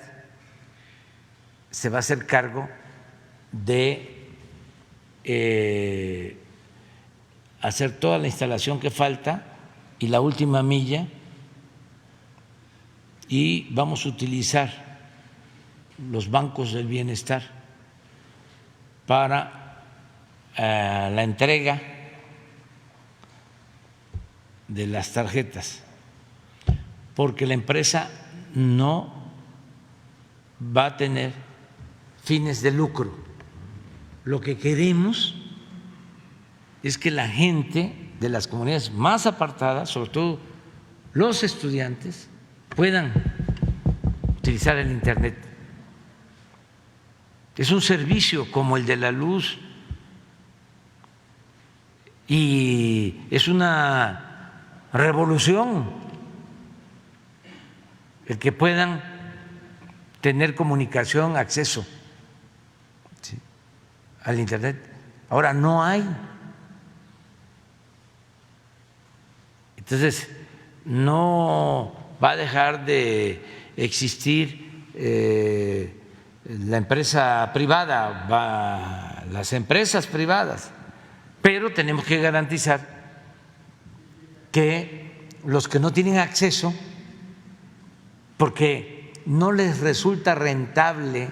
S1: se va a hacer cargo de hacer toda la instalación que falta y la última milla, y vamos a utilizar los bancos del bienestar para la entrega de las tarjetas, porque la empresa no va a tener fines de lucro. Lo que queremos es que la gente de las comunidades más apartadas, sobre todo los estudiantes, puedan utilizar el internet. Es un servicio como el de la luz y es una revolución el que puedan tener comunicación, acceso, ¿sí?, al internet. Ahora no hay. Entonces no va a dejar de existir la empresa privada, las empresas privadas, pero tenemos que garantizar que los que no tienen acceso, porque no les resulta rentable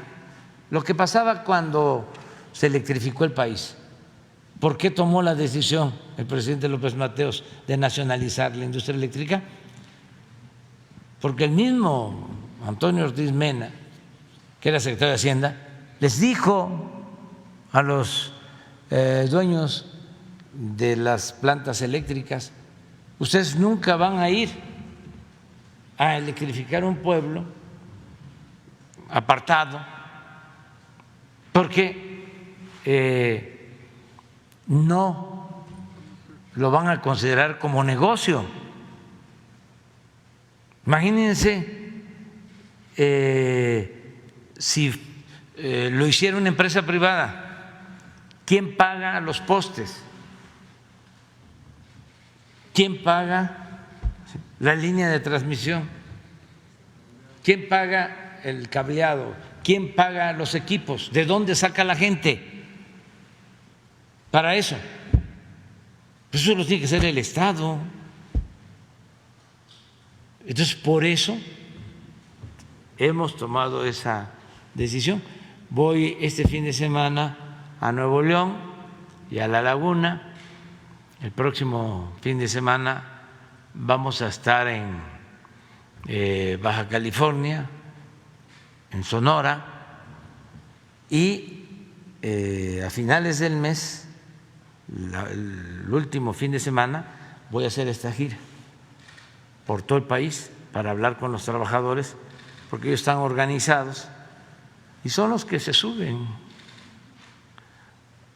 S1: lo que pasaba cuando se electrificó el país. ¿Por qué tomó la decisión el presidente López Mateos de nacionalizar la industria eléctrica? Porque el mismo Antonio Ortiz Mena, que era secretario de Hacienda, les dijo a los dueños de las plantas eléctricas: ustedes nunca van a ir a electrificar un pueblo apartado, porque no lo van a considerar como negocio. Imagínense si lo hiciera una empresa privada, ¿quién paga los postes? ¿Quién paga la línea de transmisión? ¿Quién paga el cableado? ¿Quién paga los equipos? ¿De dónde saca la gente para eso? Pues eso lo tiene que hacer el Estado. Entonces, por eso hemos tomado esa decisión. Voy este fin de semana a Nuevo León y a La Laguna. El próximo fin de semana vamos a estar en Baja California, en Sonora, y a finales del mes, el último fin de semana, voy a hacer esta gira por todo el país para hablar con los trabajadores, porque ellos están organizados y son los que se suben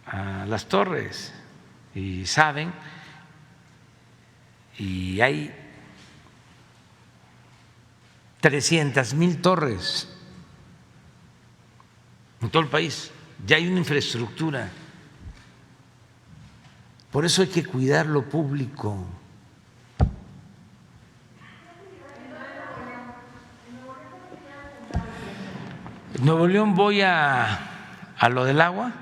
S1: a las torres y saben, y hay 300,000 torres en todo el país, ya hay una infraestructura. Por eso hay que cuidar lo público. En Nuevo León voy a lo del agua.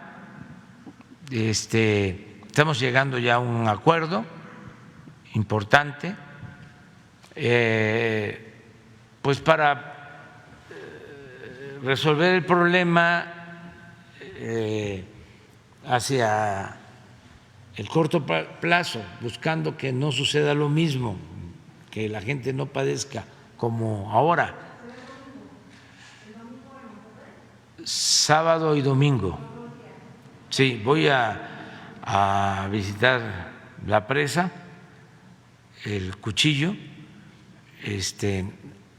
S1: Estamos llegando ya a un acuerdo importante, pues para resolver el problema hacia el corto plazo, buscando que no suceda lo mismo, que la gente no padezca como ahora. Sábado y domingo. Sí, voy a visitar la presa, el Cuchillo.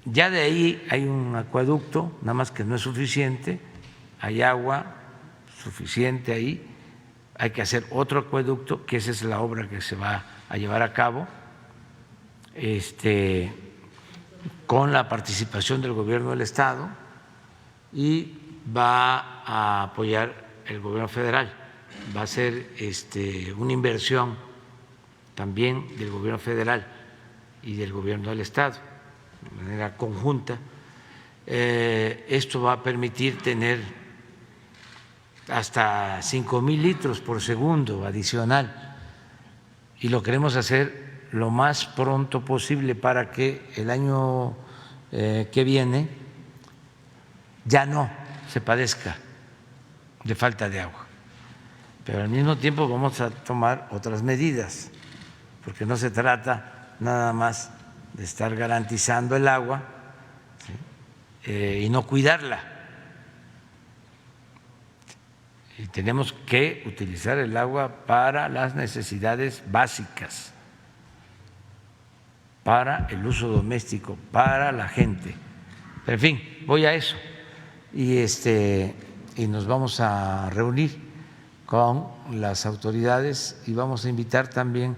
S1: Ya de ahí hay un acueducto, nada más que no es suficiente, hay agua suficiente ahí, hay que hacer otro acueducto, que esa es la obra que se va a llevar a cabo, con la participación del gobierno del Estado, y va a apoyar el gobierno federal, va a ser una inversión también del gobierno federal y del gobierno del Estado, de manera conjunta. Esto va a permitir tener hasta 5,000 litros por segundo adicional, y lo queremos hacer lo más pronto posible para que el año que viene ya no se padezca de falta de agua. Pero al mismo tiempo vamos a tomar otras medidas, porque no se trata nada más de estar garantizando el agua, ¿sí? Y no cuidarla. Y tenemos que utilizar el agua para las necesidades básicas, para el uso doméstico, para la gente. En fin, voy a eso. Y nos vamos a reunir con las autoridades y vamos a invitar también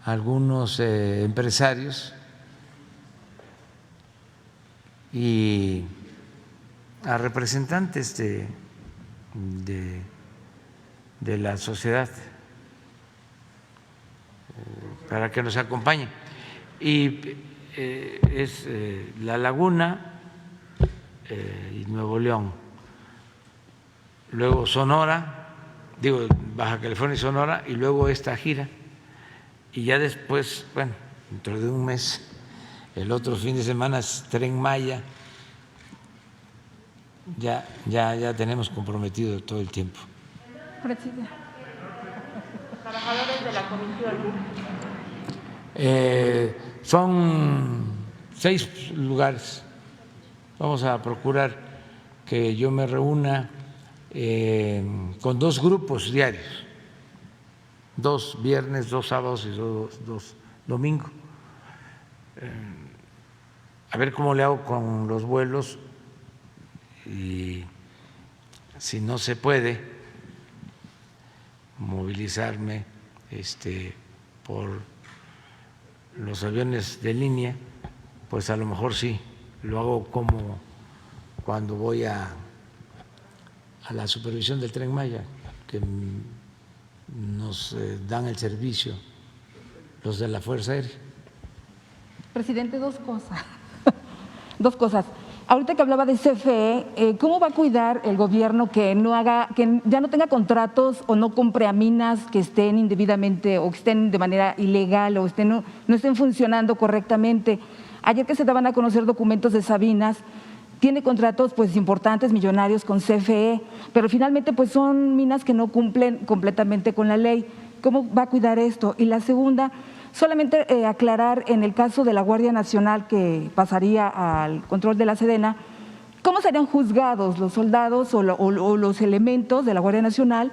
S1: a algunos empresarios y a representantes de la sociedad para que nos acompañen. Y es La Laguna y Nuevo León, luego Sonora, Baja California y Sonora, y luego esta gira, y ya después, bueno, dentro de un mes, el otro fin de semana es Tren Maya. Ya tenemos comprometido todo el tiempo.
S3: Presidente. Trabajadores de la comisión.
S1: Son 6 lugares. Vamos a procurar que yo me reúna con 2 grupos diarios, 2 viernes, 2 sábados y 2 domingos. A ver cómo le hago con los vuelos, y si no se puede movilizarme por los aviones de línea, pues a lo mejor sí lo hago como cuando voy a la supervisión del Tren Maya, que nos dan el servicio los de la Fuerza Aérea.
S4: Presidente, dos cosas. Dos cosas. Ahorita que hablaba de CFE, ¿cómo va a cuidar el gobierno que ya no tenga contratos o no compre a minas que estén indebidamente o que estén de manera ilegal o no estén funcionando correctamente? Ayer que se daban a conocer documentos de Sabinas, tiene contratos pues importantes, millonarios con CFE, pero finalmente pues son minas que no cumplen completamente con la ley. ¿Cómo va a cuidar esto? Y la segunda, solamente aclarar en el caso de la Guardia Nacional que pasaría al control de la Sedena, ¿cómo serían juzgados los soldados o los elementos de la Guardia Nacional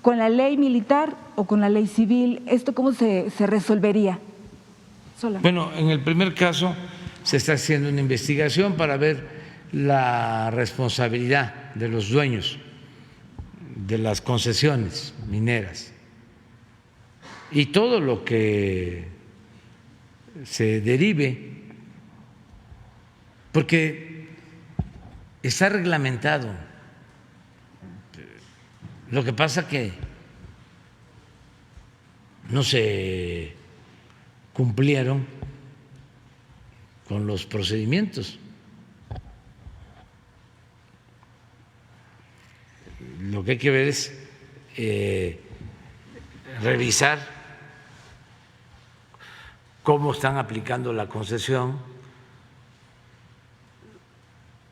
S4: con la ley militar o con la ley civil? ¿Esto cómo se resolvería?
S1: Bueno, en el primer caso se está haciendo una investigación para ver la responsabilidad de los dueños de las concesiones mineras y todo lo que se derive, porque está reglamentado. Lo que pasa que no se cumplieron con los procedimientos. Lo que hay que ver es revisar cómo están aplicando la concesión,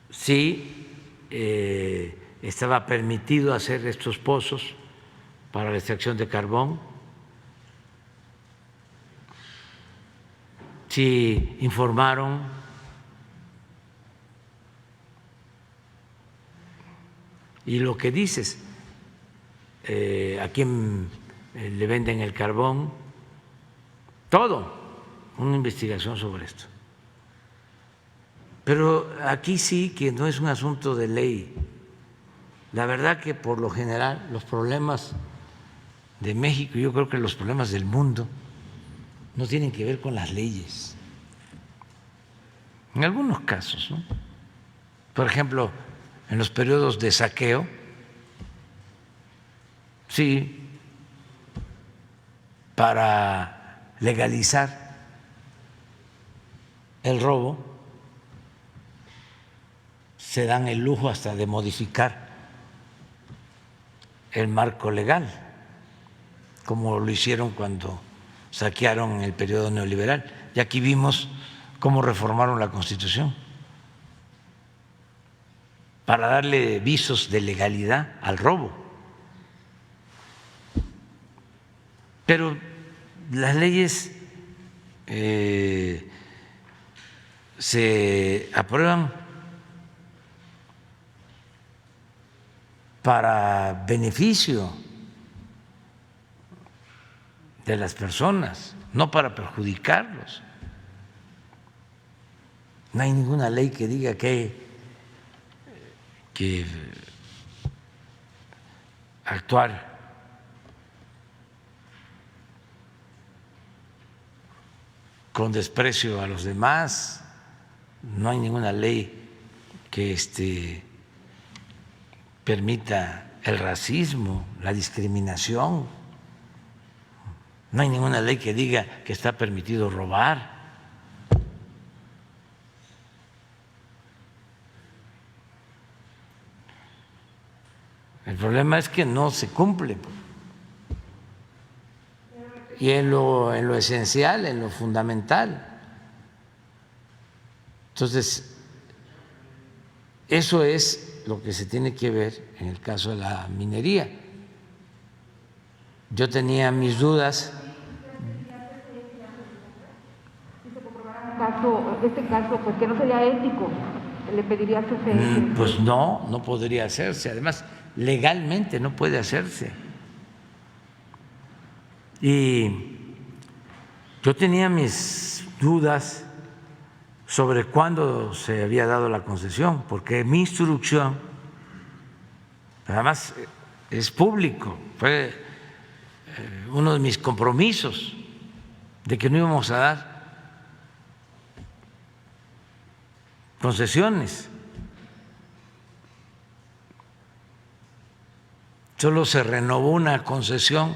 S1: si estaba permitido hacer estos pozos para la extracción de carbón, si informaron y lo que dices, a quién le venden el carbón, todo. Una investigación sobre esto. Pero aquí sí que no es un asunto de ley. La verdad que por lo general los problemas de México, yo creo que los problemas del mundo, no tienen que ver con las leyes. En algunos casos, ¿no? Por ejemplo, en los periodos de saqueo, sí, para legalizar el robo, se dan el lujo hasta de modificar el marco legal, como lo hicieron cuando saquearon en el periodo neoliberal. Y aquí vimos cómo reformaron la Constitución para darle visos de legalidad al robo. Pero las leyes se aprueban para beneficio de las personas, no para perjudicarlos. No hay ninguna ley que diga que actuar con desprecio a los demás. No hay ninguna ley que permita el racismo, la discriminación. No hay ninguna ley que diga que está permitido robar. El problema es que no se cumple. Y en lo esencial, en lo fundamental. Entonces, eso es lo que se tiene que ver en el caso de la minería. Yo tenía mis dudas.
S4: Este caso, pues que no sería ético, le pediría a CFE.
S1: Pues no podría hacerse. Además, legalmente no puede hacerse. Y yo tenía mis dudas sobre cuándo se había dado la concesión, porque mi instrucción, además es público, fue uno de mis compromisos de que no íbamos a dar concesiones solo se renovó una concesión,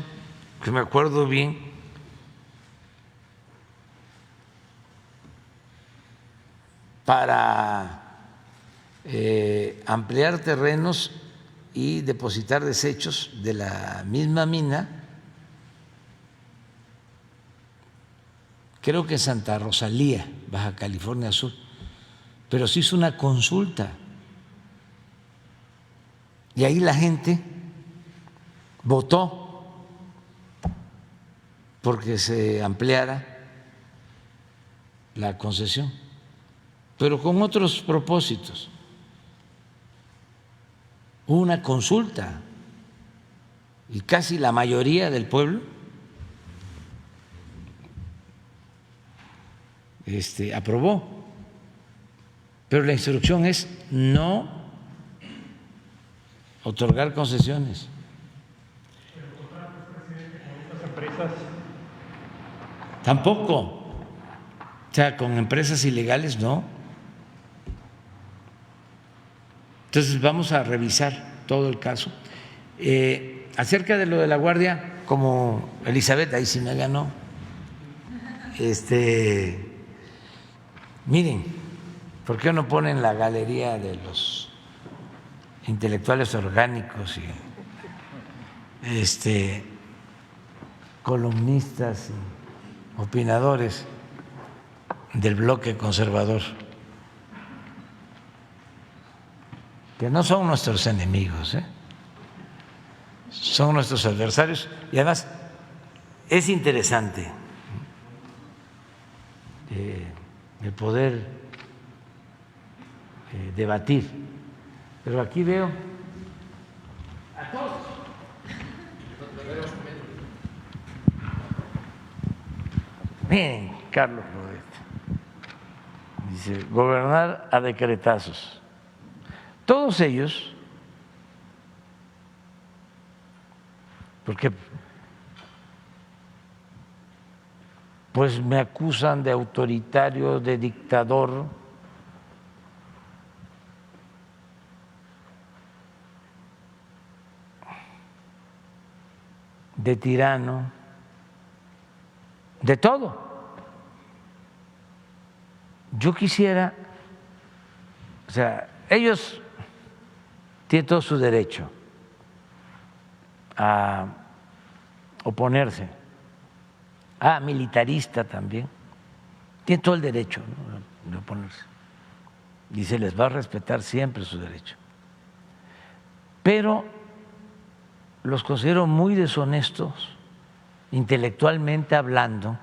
S1: que me acuerdo bien, para ampliar terrenos y depositar desechos de la misma mina, creo que en Santa Rosalía, Baja California Sur, pero se hizo una consulta y ahí la gente votó porque se ampliara la concesión, pero con otros propósitos. Hubo una consulta y casi la mayoría del pueblo aprobó, pero la instrucción es no otorgar concesiones. Tampoco, o sea, con empresas ilegales no. Entonces vamos a revisar todo el caso. Acerca de lo de la Guardia, como Elizabeth, ahí sí me ganó. Miren, ¿por qué no ponen la galería de los intelectuales orgánicos y columnistas y opinadores del bloque conservador, que no son nuestros enemigos, son nuestros adversarios? Y además es interesante el poder debatir, pero aquí veo a todos. Miren, Carlos Rodet dice: gobernar a decretazos. Todos ellos, porque pues me acusan de autoritario, de dictador, de tirano, de todo. Yo quisiera, o sea, ellos tienen todo su derecho a oponerse, militarista también, tiene todo el derecho, ¿no?, de oponerse, y se les va a respetar siempre su derecho. Pero los considero muy deshonestos, intelectualmente hablando,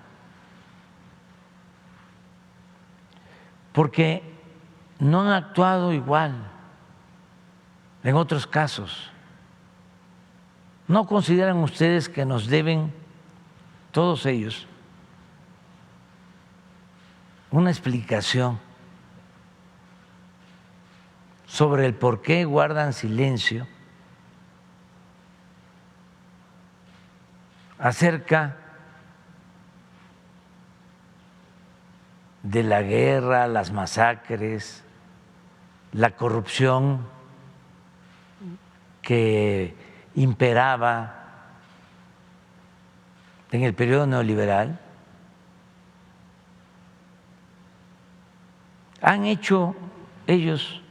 S1: porque no han actuado igual en otros casos. ¿No consideran ustedes que nos deben, todos ellos, una explicación sobre el por qué guardan silencio acerca de la guerra, las masacres, la corrupción que imperaba en el periodo neoliberal? ¿Han hecho ellos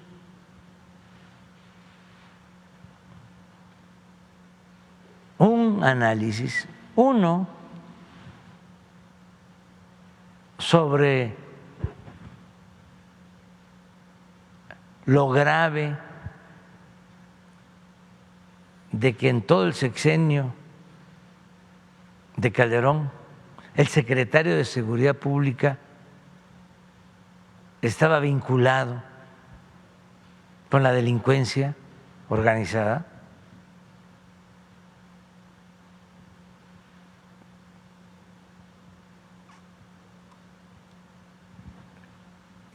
S1: un análisis, uno, sobre lo grave de que en todo el sexenio de Calderón el secretario de Seguridad Pública estaba vinculado con la delincuencia organizada?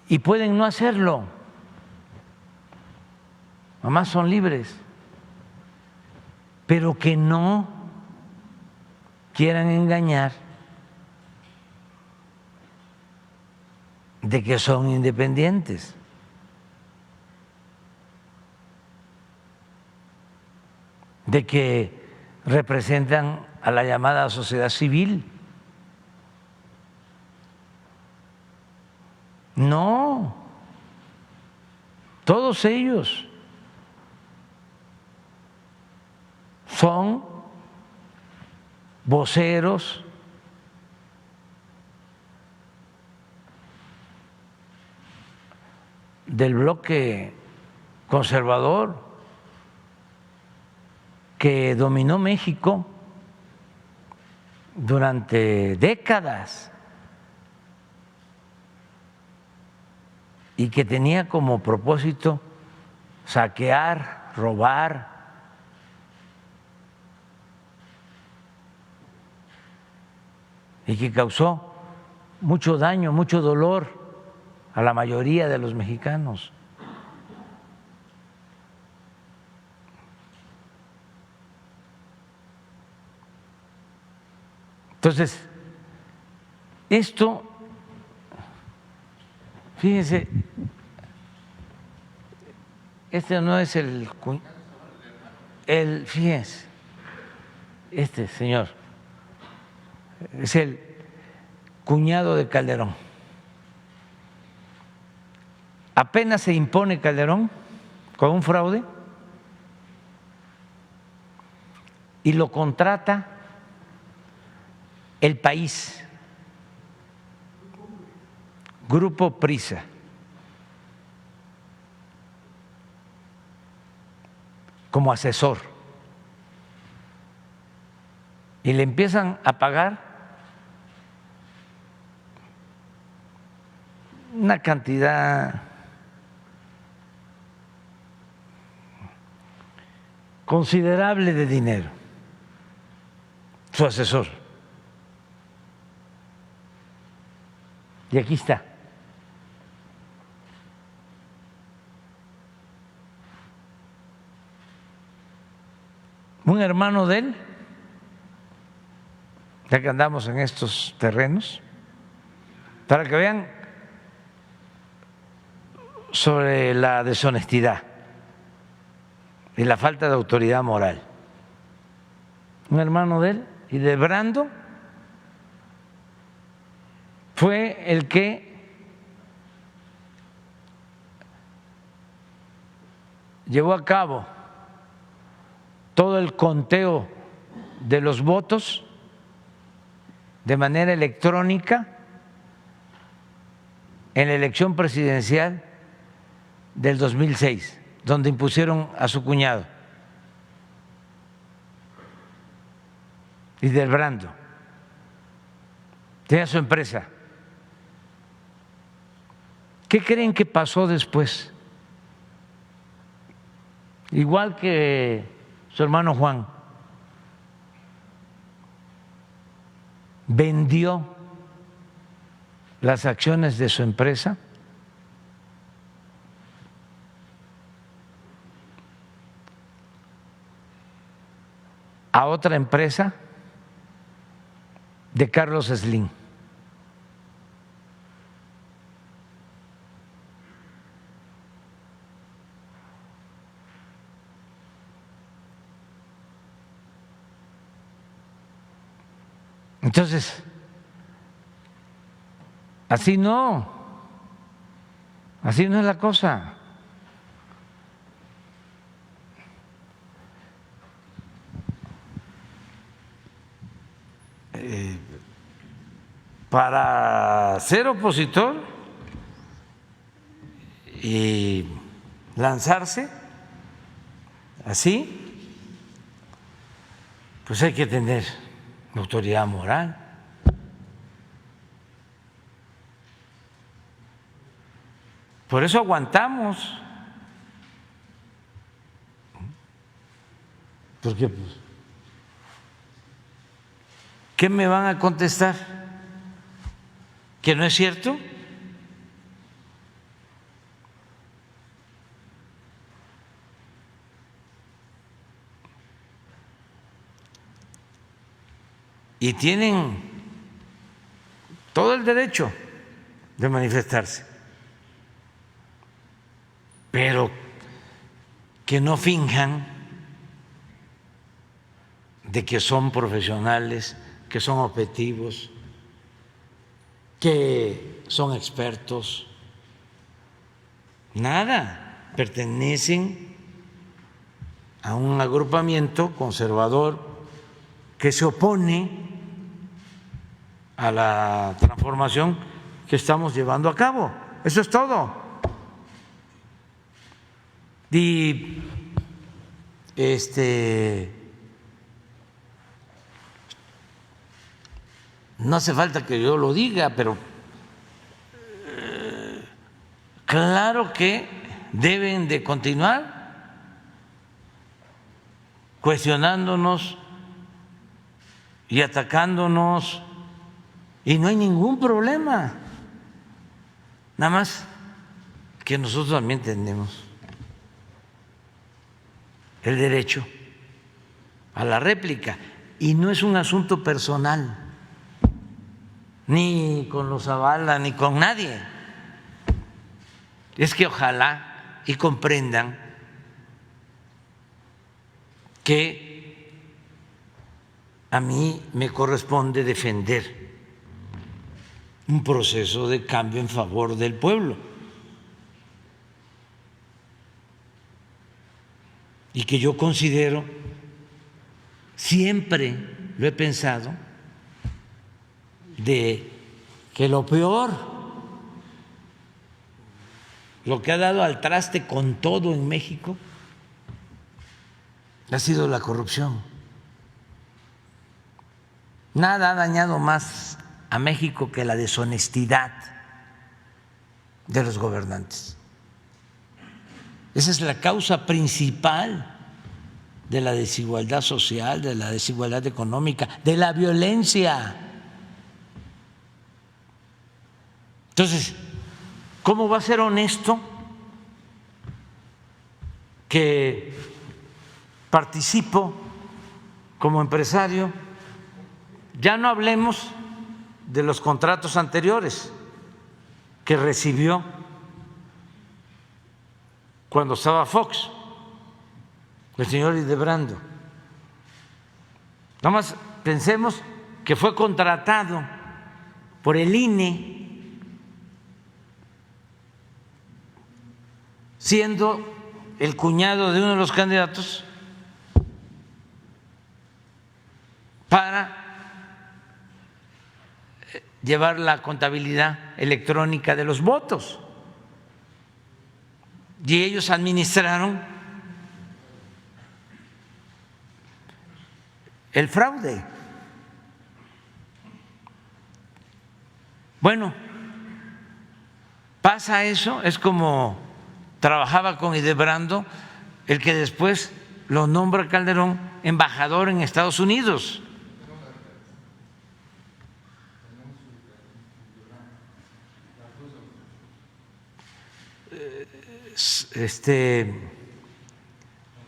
S1: Y pueden no hacerlo, nomás son libres, pero que no quieran engañar de que son independientes. de que representan a la llamada sociedad civil. No, todos ellos son voceros del bloque conservador que dominó México durante décadas y que tenía como propósito saquear, robar, y que causó mucho daño, mucho dolor a la mayoría de los mexicanos. Entonces, esto, fíjense, este no es fíjense, este señor es el cuñado de Calderón. Apenas se impone Calderón con un fraude y lo contrata El País, Grupo Prisa, como asesor, y le empiezan a pagar una cantidad considerable de dinero, su asesor. Y aquí está. Un hermano de él, ya que andamos en estos terrenos, para que vean sobre la deshonestidad y la falta de autoridad moral. Un hermano de él y de Brando fue el que llevó a cabo todo el conteo de los votos de manera electrónica en la elección presidencial del 2006, donde impusieron a su cuñado y del Brando. Tenía su empresa. ¿Qué creen que pasó después? Igual que su hermano Juan, vendió las acciones de su empresa a otra empresa de Carlos Slim. Entonces, así no es la cosa. Para ser opositor y lanzarse así, pues hay que tener autoridad moral. Por eso aguantamos, porque pues, ¿qué me van a contestar? ¿Que no es cierto? Y tienen todo el derecho de manifestarse, pero que no finjan de que son profesionales, que son objetivos, que son expertos. Nada, pertenecen a un agrupamiento conservador que se opone a la transformación que estamos llevando a cabo. Eso es todo. Y no hace falta que yo lo diga, pero claro que deben de continuar cuestionándonos y atacándonos, y no hay ningún problema. Nada más que nosotros también tenemos el derecho a la réplica, y no es un asunto personal, ni con los Zavala, ni con nadie. Es que ojalá y comprendan que a mí me corresponde defender un proceso de cambio en favor del pueblo, y que yo considero, siempre lo he pensado, de que lo peor, lo que ha dado al traste con todo en México, ha sido la corrupción. Nada ha dañado más a México que la deshonestidad de los gobernantes. Esa es la causa principal de la desigualdad social, de la desigualdad económica, de la violencia. Entonces, ¿cómo va a ser honesto que participo como empresario? Ya no hablemos de los contratos anteriores que recibió cuando estaba Fox, el señor Hildebrando. Nada más pensemos que fue contratado por el INE siendo el cuñado de uno de los candidatos para llevar la contabilidad electrónica de los votos, y ellos administraron el fraude. Bueno, pasa eso, es como trabajaba con Hildebrando, el que después lo nombra Calderón embajador en Estados Unidos.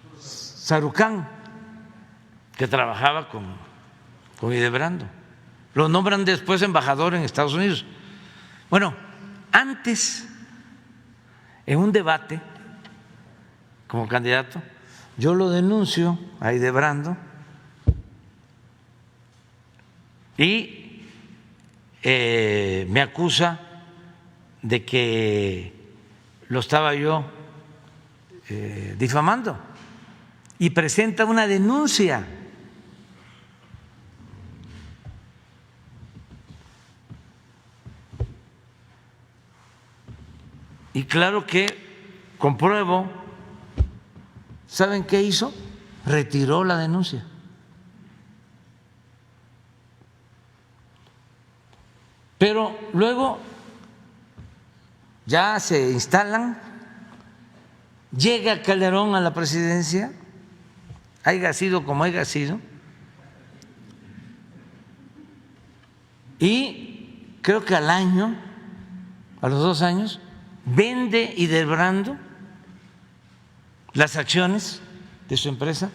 S1: Sarucán, que trabajaba con Hildebrando, lo nombran después embajador en Estados Unidos. Bueno, antes, en un debate como candidato, yo lo denuncio a Hildebrando y me acusa de que lo estaba yo difamando, y presenta una denuncia. Y claro que compruebo. ¿Saben qué hizo? Retiró la denuncia. Pero luego ya se instalan, llega Calderón a la presidencia, haya sido como haya sido, y creo que al año, a los 2 años, vende Hildebrando las acciones de su empresa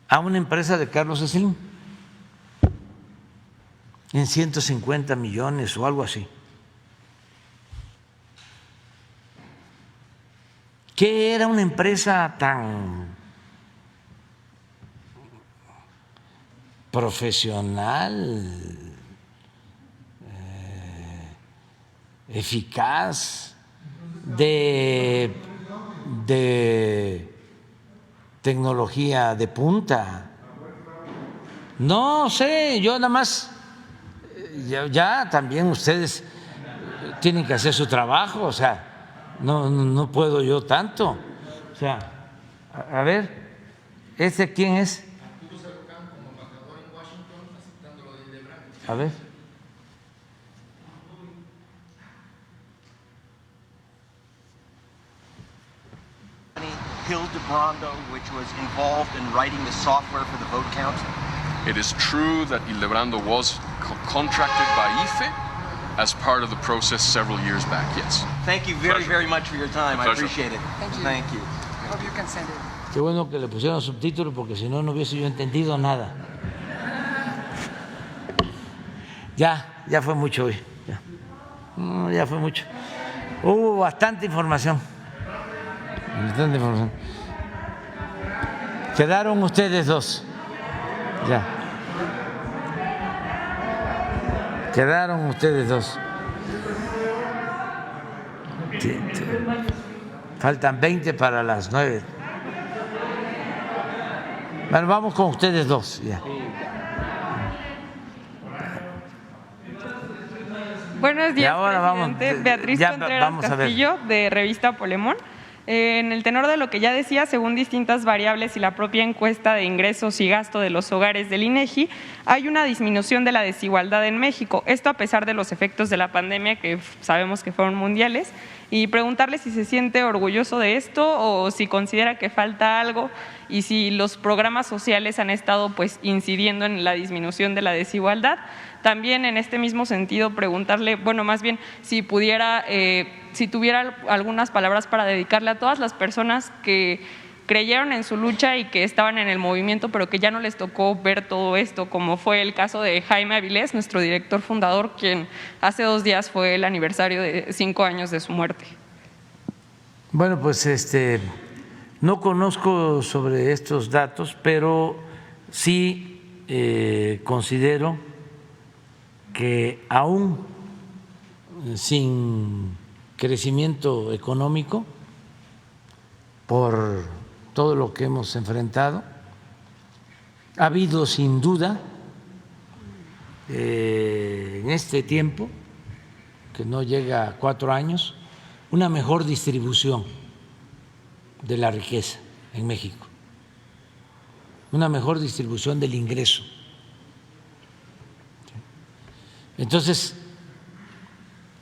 S1: a una empresa de Carlos Slim en 150 millones o algo así. ¿Qué era una empresa tan profesional, eficaz, de tecnología de punta. No sé, yo nada más, ya también ustedes tienen que hacer su trabajo, o sea, no puedo yo tanto. O sea, a ver, ¿este quién es? A ver.
S5: Hildebrando, which was involved in writing the software for the vote count?
S6: It is true that Hildebrando was contracted by IFE as part of the process several years back, yes.
S5: Thank you very,
S6: Pleasure.
S5: very much for your time. I
S6: Pleasure.
S5: appreciate it. Thank you.
S7: Hope you can send it.
S1: Qué bueno que le pusieron subtítulos porque si no, no hubiese yo entendido nada. Ya fue mucho hoy. Ya fue mucho. Hubo bastante información. Bastante información. Quedaron ustedes dos. Ya. Quedaron ustedes dos. Faltan 20 para las 9. Bueno, vamos con ustedes dos. Ya.
S8: Buenos días,
S1: ahora
S8: presidente.
S1: vamos,
S8: Beatriz
S1: ya
S8: Contreras
S1: vamos a ver.
S8: Castillo, de Revista Polemón. En el tenor de lo que ya decía, según distintas variables y la propia encuesta de ingresos y gasto de los hogares del INEGI, hay una disminución de la desigualdad en México. Esto a pesar de los efectos de la pandemia, que sabemos que fueron mundiales. Y preguntarle si se siente orgulloso de esto o si considera que falta algo y si los programas sociales han estado pues incidiendo en la disminución de la desigualdad. También en este mismo sentido preguntarle, bueno, más bien si pudiera, si tuviera algunas palabras para dedicarle a todas las personas que creyeron en su lucha y que estaban en el movimiento, pero que ya no les tocó ver todo esto, como fue el caso de Jaime Avilés, nuestro director fundador, quien hace 2 días fue el aniversario de 5 años de su muerte.
S1: Bueno, pues no conozco sobre estos datos, pero sí considero que aún sin crecimiento económico, por todo lo que hemos enfrentado, ha habido sin duda en este tiempo, que no llega a 4 años, una mejor distribución de la riqueza en México, una mejor distribución del ingreso. Entonces,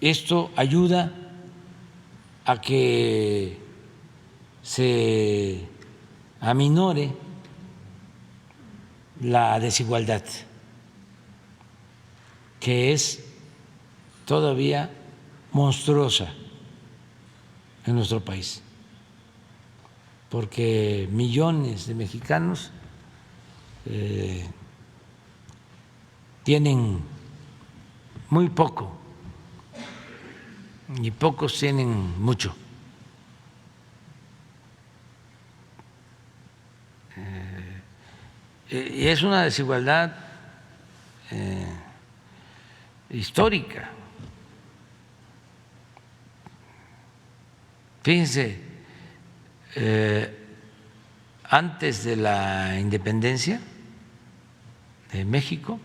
S1: esto ayuda a que se aminore la desigualdad, que es todavía monstruosa en nuestro país, porque millones de mexicanos tienen muy poco y pocos tienen mucho. Y es una desigualdad histórica. Fíjense, antes de la independencia de México,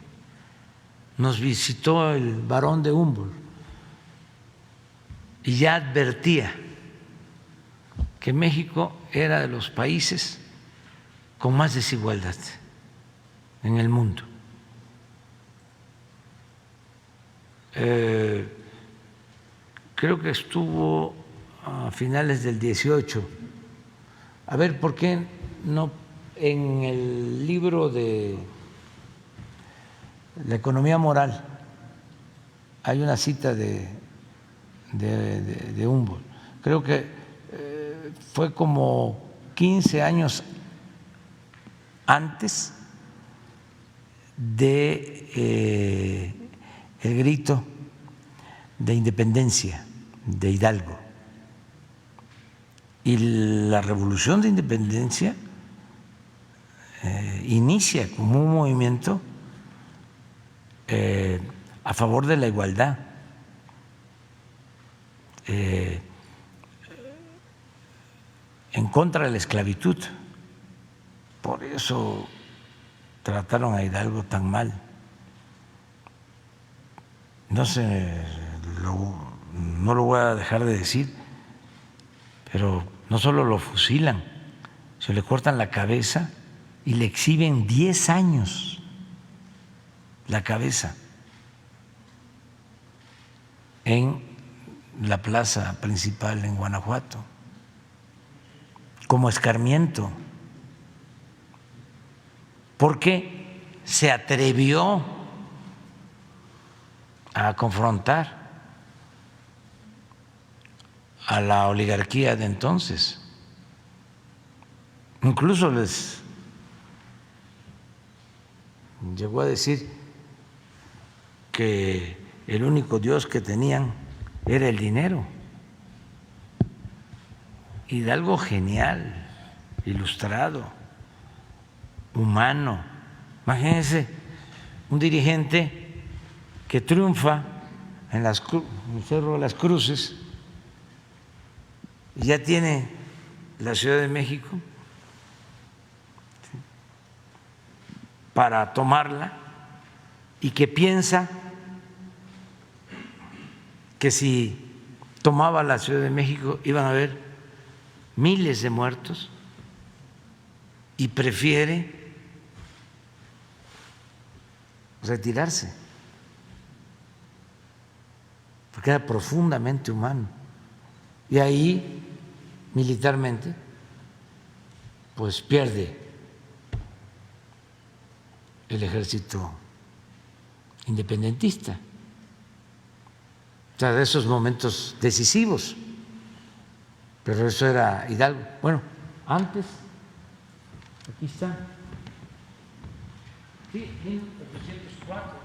S1: nos visitó el barón de Humboldt y ya advertía que México era de los países con más desigualdad en el mundo. Creo que estuvo a finales del 18. A ver, ¿por qué no en el libro de La economía moral hay una cita de Humboldt? Creo que fue como 15 años antes de el grito de independencia de Hidalgo. Y la revolución de independencia inicia como un movimiento a favor de la igualdad, en contra de la esclavitud. Por eso trataron a Hidalgo tan mal. No lo voy a dejar de decir, pero no solo lo fusilan, se le cortan la cabeza y le exhiben 10 años la cabeza en la plaza principal en Guanajuato, como escarmiento, porque se atrevió a confrontar a la oligarquía de entonces. Incluso les llegó a decir que el único Dios que tenían era el dinero. Hidalgo genial, ilustrado, humano. Imagínense un dirigente que triunfa en el Cerro de las Cruces y ya tiene la Ciudad de México para tomarla, y que piensa que si tomaba la Ciudad de México iban a haber miles de muertos, y prefiere retirarse porque era profundamente humano. Y ahí militarmente pues pierde el ejército independentista. O sea, de esos momentos decisivos. Pero eso era Hidalgo. Bueno, antes, aquí está. Sí, 1804.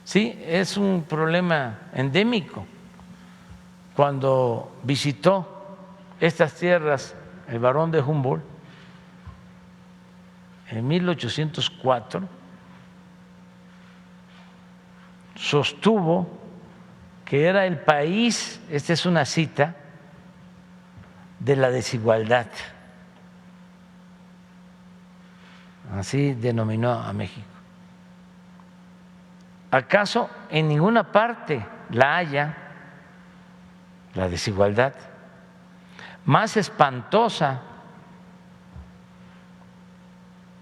S1: Sí, es un problema endémico. Cuando visitó estas tierras el barón de Humboldt en 1804, sostuvo que era el país, esta es una cita, de la desigualdad. Así denominó a México. ¿Acaso en ninguna parte la haya la desigualdad? Más espantosa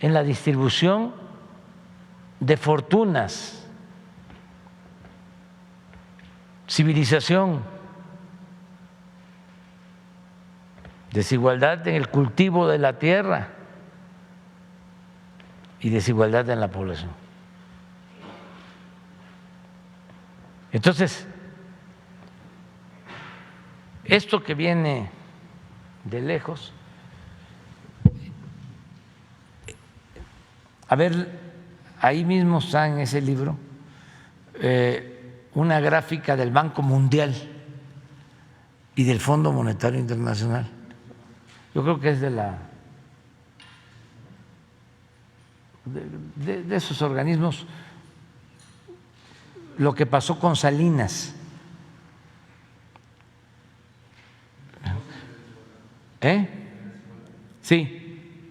S1: en la distribución de fortunas, civilización, desigualdad en el cultivo de la tierra y desigualdad en la población. Entonces, esto que viene de lejos, a ver, ahí mismo está en ese libro una gráfica del Banco Mundial y del Fondo Monetario Internacional. Yo creo que es de esos organismos. Lo que pasó con Salinas. Sí,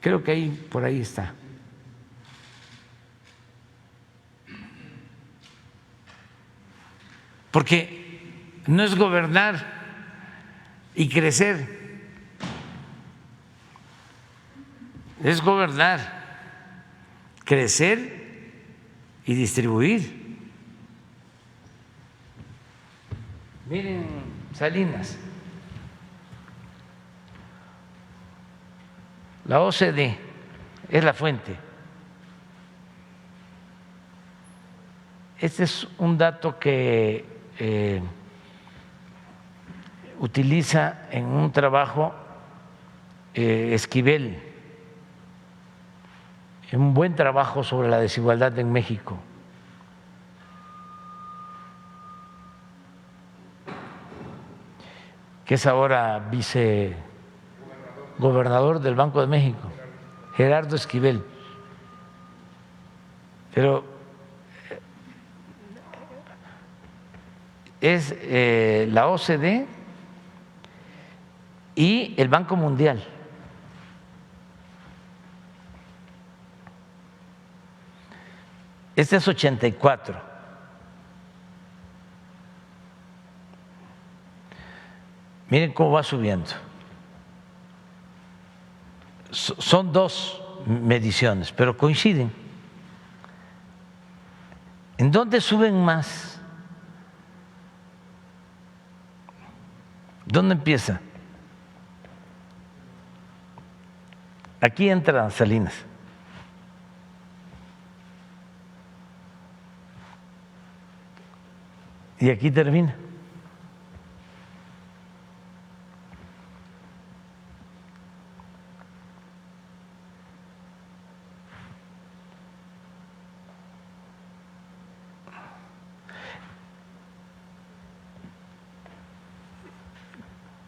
S1: creo que ahí, por ahí está. Porque no es gobernar y crecer, es gobernar, crecer y distribuir. Miren Salinas, la OCDE es la fuente. Este es un dato que utiliza en un trabajo Esquivel, un buen trabajo sobre la desigualdad en México. que es ahora vicegobernador del Banco de México, Gerardo Esquivel. Pero es la OCDE y el Banco Mundial. Este es 84. Miren cómo va subiendo. Son dos mediciones, pero coinciden. ¿En dónde suben más? ¿Dónde empieza? Aquí entra Salinas. Y aquí termina.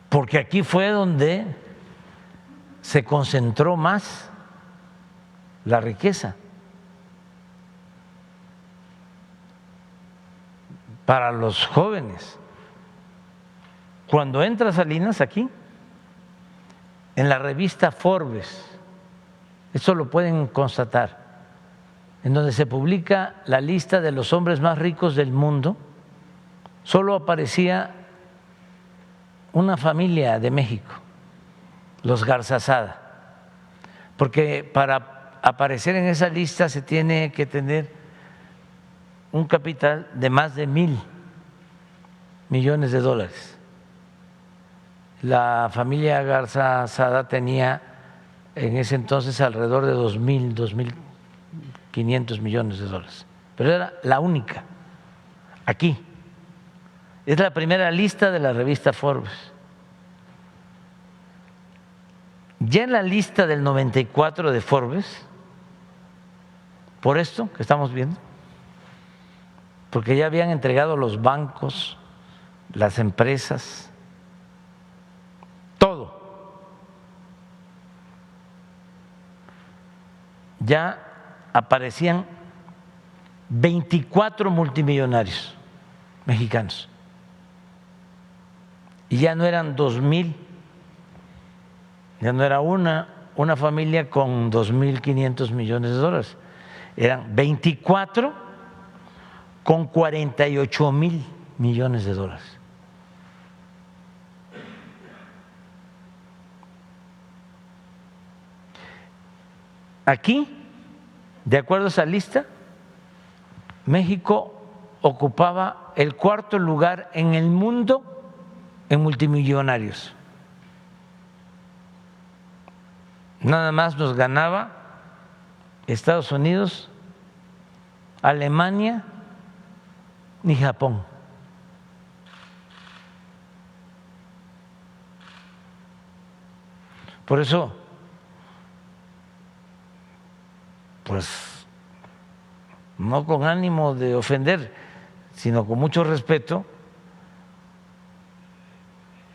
S1: Porque aquí fue donde se concentró más la riqueza. Para los jóvenes. Cuando entra Salinas aquí, en la revista Forbes, eso lo pueden constatar, en donde se publica la lista de los hombres más ricos del mundo, solo aparecía una familia de México, los Garzazada, porque para aparecer en esa lista se tiene que tener un capital de más de $1,000 millones. La familia Garzazada tenía en ese entonces alrededor de $2,500 millones, pero era la única aquí. Es la primera lista de la revista Forbes. Ya en la lista del 94 de Forbes, por esto que estamos viendo, porque ya habían entregado los bancos, las empresas, todo. Ya aparecían 24 multimillonarios mexicanos. Y ya no eran 2,000, ya no era una familia con $2,500 millones, eran 24 con $48,000 millones. Aquí, de acuerdo a esa lista, México ocupaba el cuarto lugar en el mundo en multimillonarios. Nada más nos ganaba Estados Unidos, Alemania ni Japón. Por eso, pues, no con ánimo de ofender, sino con mucho respeto,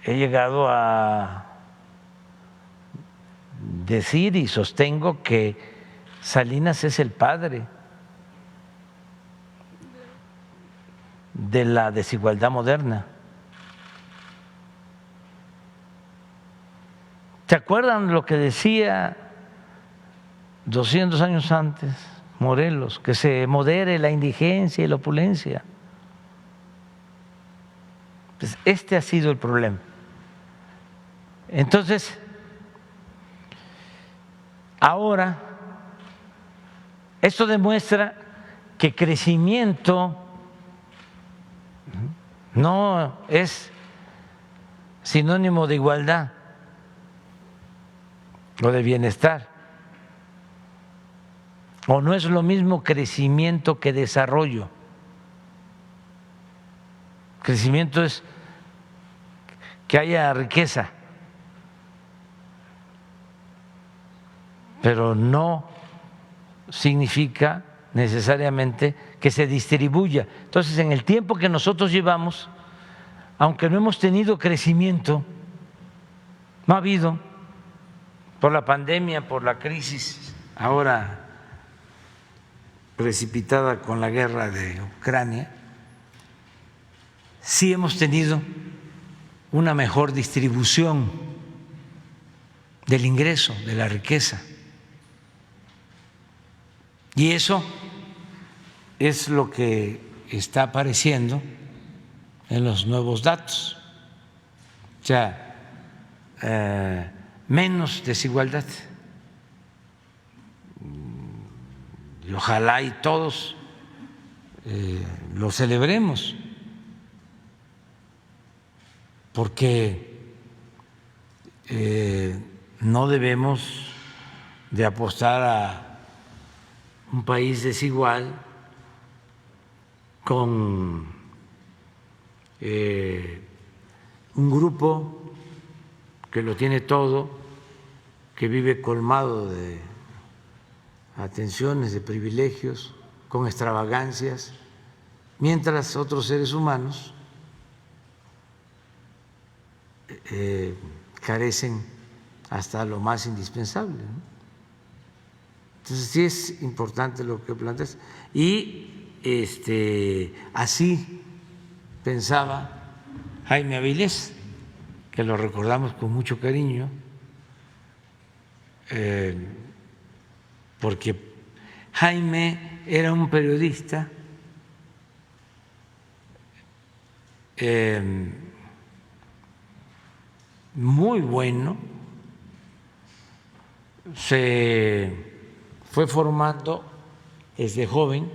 S1: he llegado a decir y sostengo que Salinas es el padre de la desigualdad moderna. ¿Se acuerdan lo que decía 200 años antes Morelos? Que se modere la indigencia y la opulencia. Pues este ha sido el problema. Entonces, ahora, esto demuestra que crecimiento no es sinónimo de igualdad o de bienestar, o no es lo mismo crecimiento que desarrollo. Crecimiento es que haya riqueza, pero no significa necesariamente que se distribuya. Entonces, en el tiempo que nosotros llevamos, aunque no hemos tenido crecimiento, No ha habido, por la pandemia, por la crisis ahora precipitada con la guerra de Ucrania, sí hemos tenido una mejor distribución del ingreso, de la riqueza. Y eso es lo que está apareciendo en los nuevos datos. O sea, menos desigualdad. Y ojalá y todos lo celebremos, porque no debemos de apostar a un país desigual con un grupo que lo tiene todo, que vive colmado de atenciones, de privilegios, con extravagancias, mientras otros seres humanos carecen hasta lo más indispensable, ¿no? Entonces sí es importante lo que planteas. Y así pensaba Jaime Avilés, que lo recordamos con mucho cariño, porque Jaime era un periodista muy bueno, se fue formando desde joven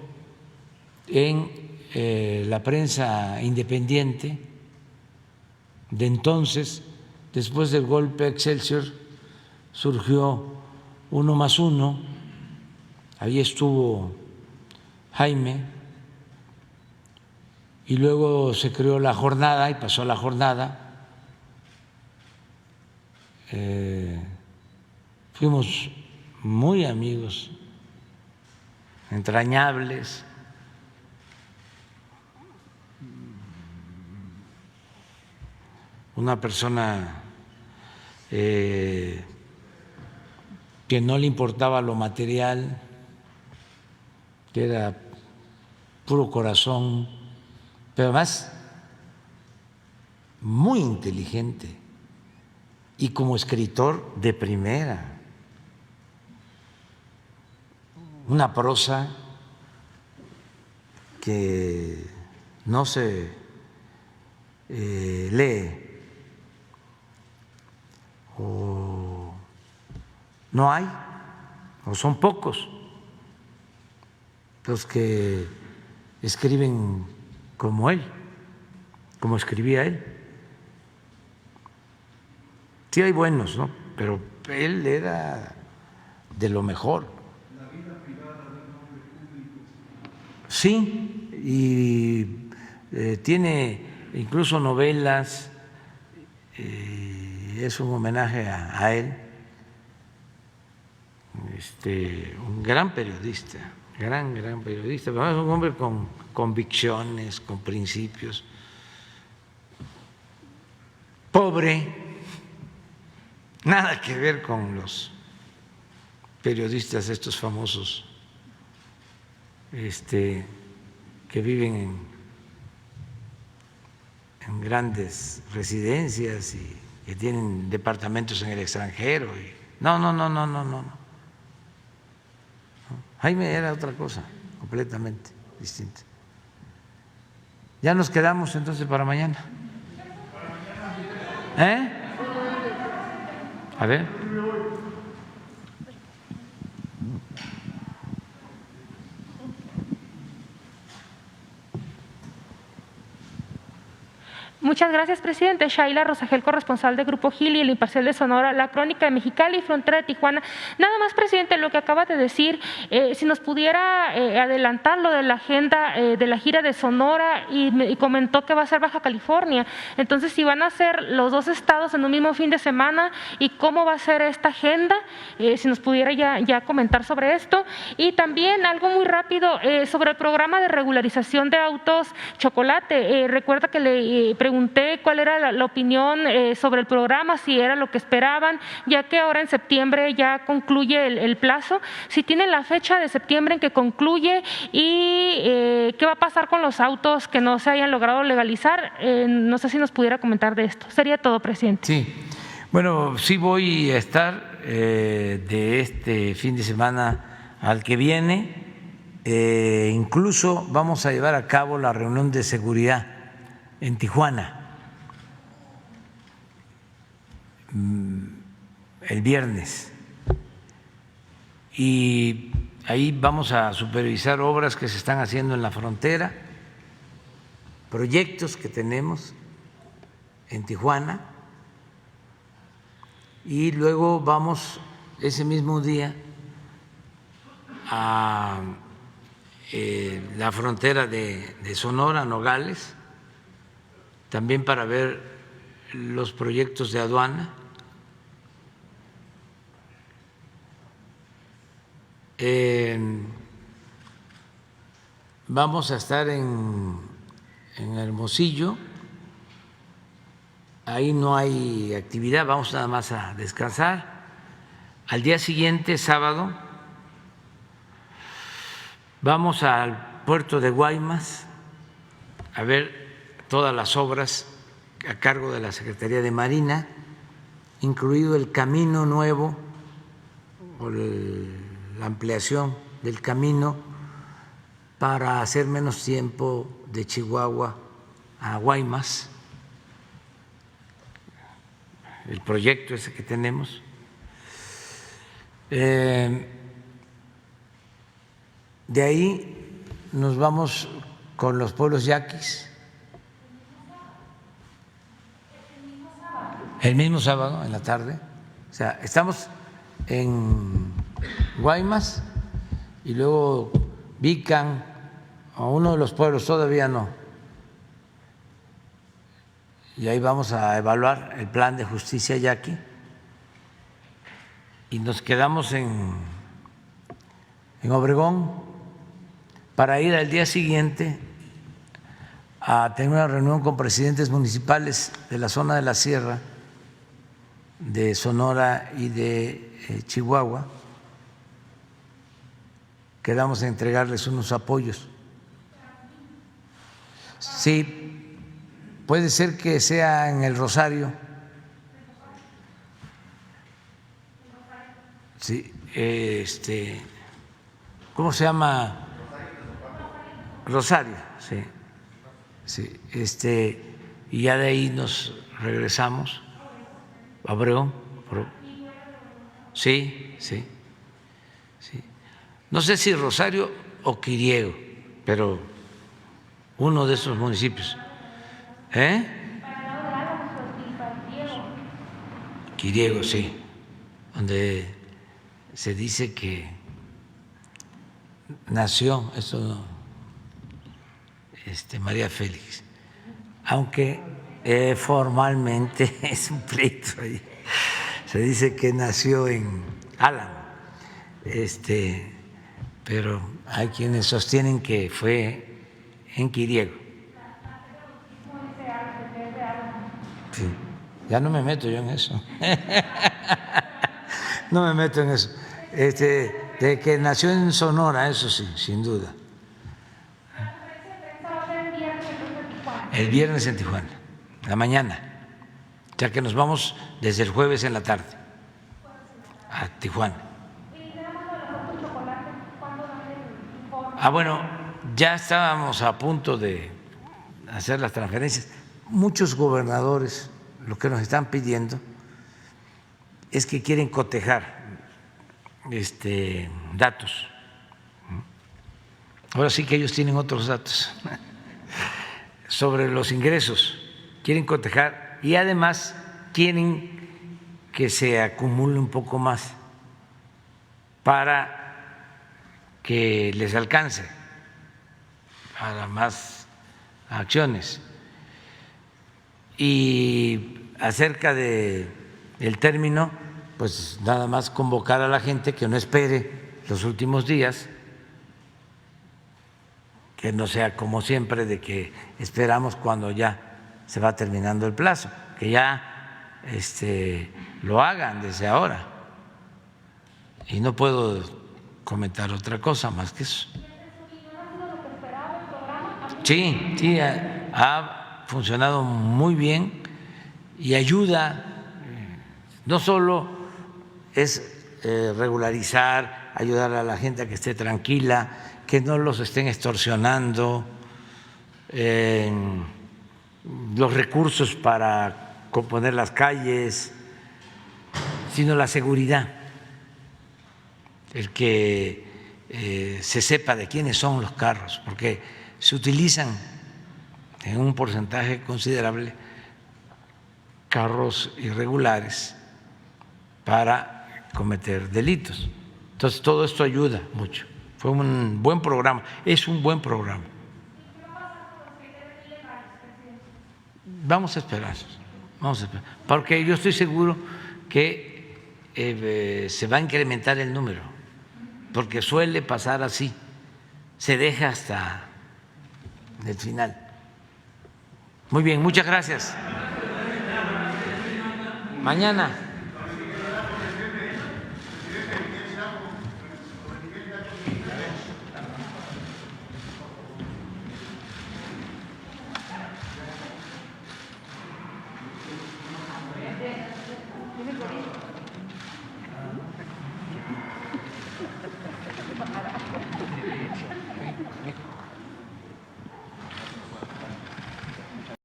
S1: en la prensa independiente de entonces. Después del golpe Excelsior surgió 1+1, ahí estuvo Jaime, y luego se creó La Jornada y pasó La Jornada. Fuimos muy amigos, entrañables. Una persona que no le importaba lo material, que era puro corazón, pero además muy inteligente y como escritor de primera. Una prosa que no se lee o no hay, o son pocos los que escriben como él, como escribía él. Sí hay buenos, ¿no? Pero él era de lo mejor. Sí, y tiene incluso novelas, es un homenaje a él, un gran periodista, gran periodista, pero es un hombre con convicciones, con principios, pobre, nada que ver con los periodistas estos famosos que viven en grandes residencias y que tienen departamentos en el extranjero. No. Jaime era otra cosa, completamente distinta. Ya nos quedamos entonces para mañana. A ver.
S7: Muchas gracias, presidente. Shaila Rosagel, corresponsal de Grupo Gil y El Imparcial de Sonora, La Crónica de Mexicali y Frontera de Tijuana. Nada más, presidente, lo que acaba de decir, si nos pudiera adelantar lo de la agenda de la gira de Sonora, y comentó que va a ser Baja California. Entonces, si van a ser los dos estados en un mismo fin de semana y cómo va a ser esta agenda, si nos pudiera ya comentar sobre esto. Y también algo muy rápido sobre el programa de regularización de autos Chocolate. Recuerda que le pregunté pregunté cuál era la opinión sobre el programa, si era lo que esperaban, ya que ahora en septiembre ya concluye el plazo, si tienen la fecha de septiembre en que concluye y qué va a pasar con los autos que no se hayan logrado legalizar. No sé si nos pudiera comentar de esto. Sería todo, presidente.
S1: Sí, bueno, sí voy a estar de este fin de semana al que viene. Incluso vamos a llevar a cabo la reunión de seguridad en Tijuana el viernes, y ahí vamos a supervisar obras que se están haciendo en la frontera, proyectos que tenemos en Tijuana, y luego vamos ese mismo día a la frontera de Sonora, Nogales, también para ver los proyectos de aduana. Vamos a estar en Hermosillo, ahí no hay actividad, vamos nada más a descansar. Al día siguiente, sábado, vamos al puerto de Guaymas a ver todas las obras a cargo de la Secretaría de Marina, incluido el camino nuevo o la ampliación del camino para hacer menos tiempo de Chihuahua a Guaymas, el proyecto ese que tenemos. De ahí nos vamos con los pueblos yaquis. El mismo sábado en la tarde. O sea, estamos en Guaymas y luego Vican, a uno de los pueblos, todavía no. Y ahí vamos a evaluar el plan de justicia yaqui. Y nos quedamos en Obregón para ir al día siguiente a tener una reunión con presidentes municipales de la zona de la sierra, de Sonora y de Chihuahua. Quedamos a entregarles unos apoyos. Sí, puede ser que sea en el Rosario. Sí, ¿cómo se llama? Rosario, sí. Sí, y ya de ahí nos regresamos a Obregón. Sí, sí, sí. No sé si Rosario o Quiriego, pero uno de esos municipios. Quiriego, sí, donde se dice que nació eso, María Félix, aunque formalmente es un pleito ahí. Se dice que nació en Álamo, pero hay quienes sostienen que fue en Quiriego. Sí. Ya no me meto yo en eso. No me meto en eso. De que nació en Sonora, eso sí, sin duda. El viernes en Tijuana, la mañana, ya que nos vamos desde el jueves en la tarde a Tijuana. Bueno, ya estábamos a punto de hacer las transferencias. Muchos gobernadores lo que nos están pidiendo es que quieren cotejar datos. Ahora sí que ellos tienen otros datos sobre los ingresos, quieren cotejar y además quieren que se acumule un poco más para que les alcance para más acciones. Y acerca del término, pues nada más convocar a la gente que no espere los últimos días, que no sea como siempre de que esperamos cuando ya se va terminando el plazo, que ya lo hagan desde ahora. Y no puedo comentar otra cosa más que eso. Sí, sí, ha funcionado muy bien y ayuda, no solo es regularizar, ayudar a la gente a que esté tranquila, que no los estén extorsionando, los recursos para componer las calles, sino la seguridad, el que se sepa de quiénes son los carros, porque se utilizan en un porcentaje considerable carros irregulares para cometer delitos. Entonces, todo esto ayuda mucho. Fue un buen programa, es un buen programa. Vamos a esperar, porque yo estoy seguro que se va a incrementar el número, porque suele pasar así, se deja hasta el final. Muy bien, muchas gracias. Mañana.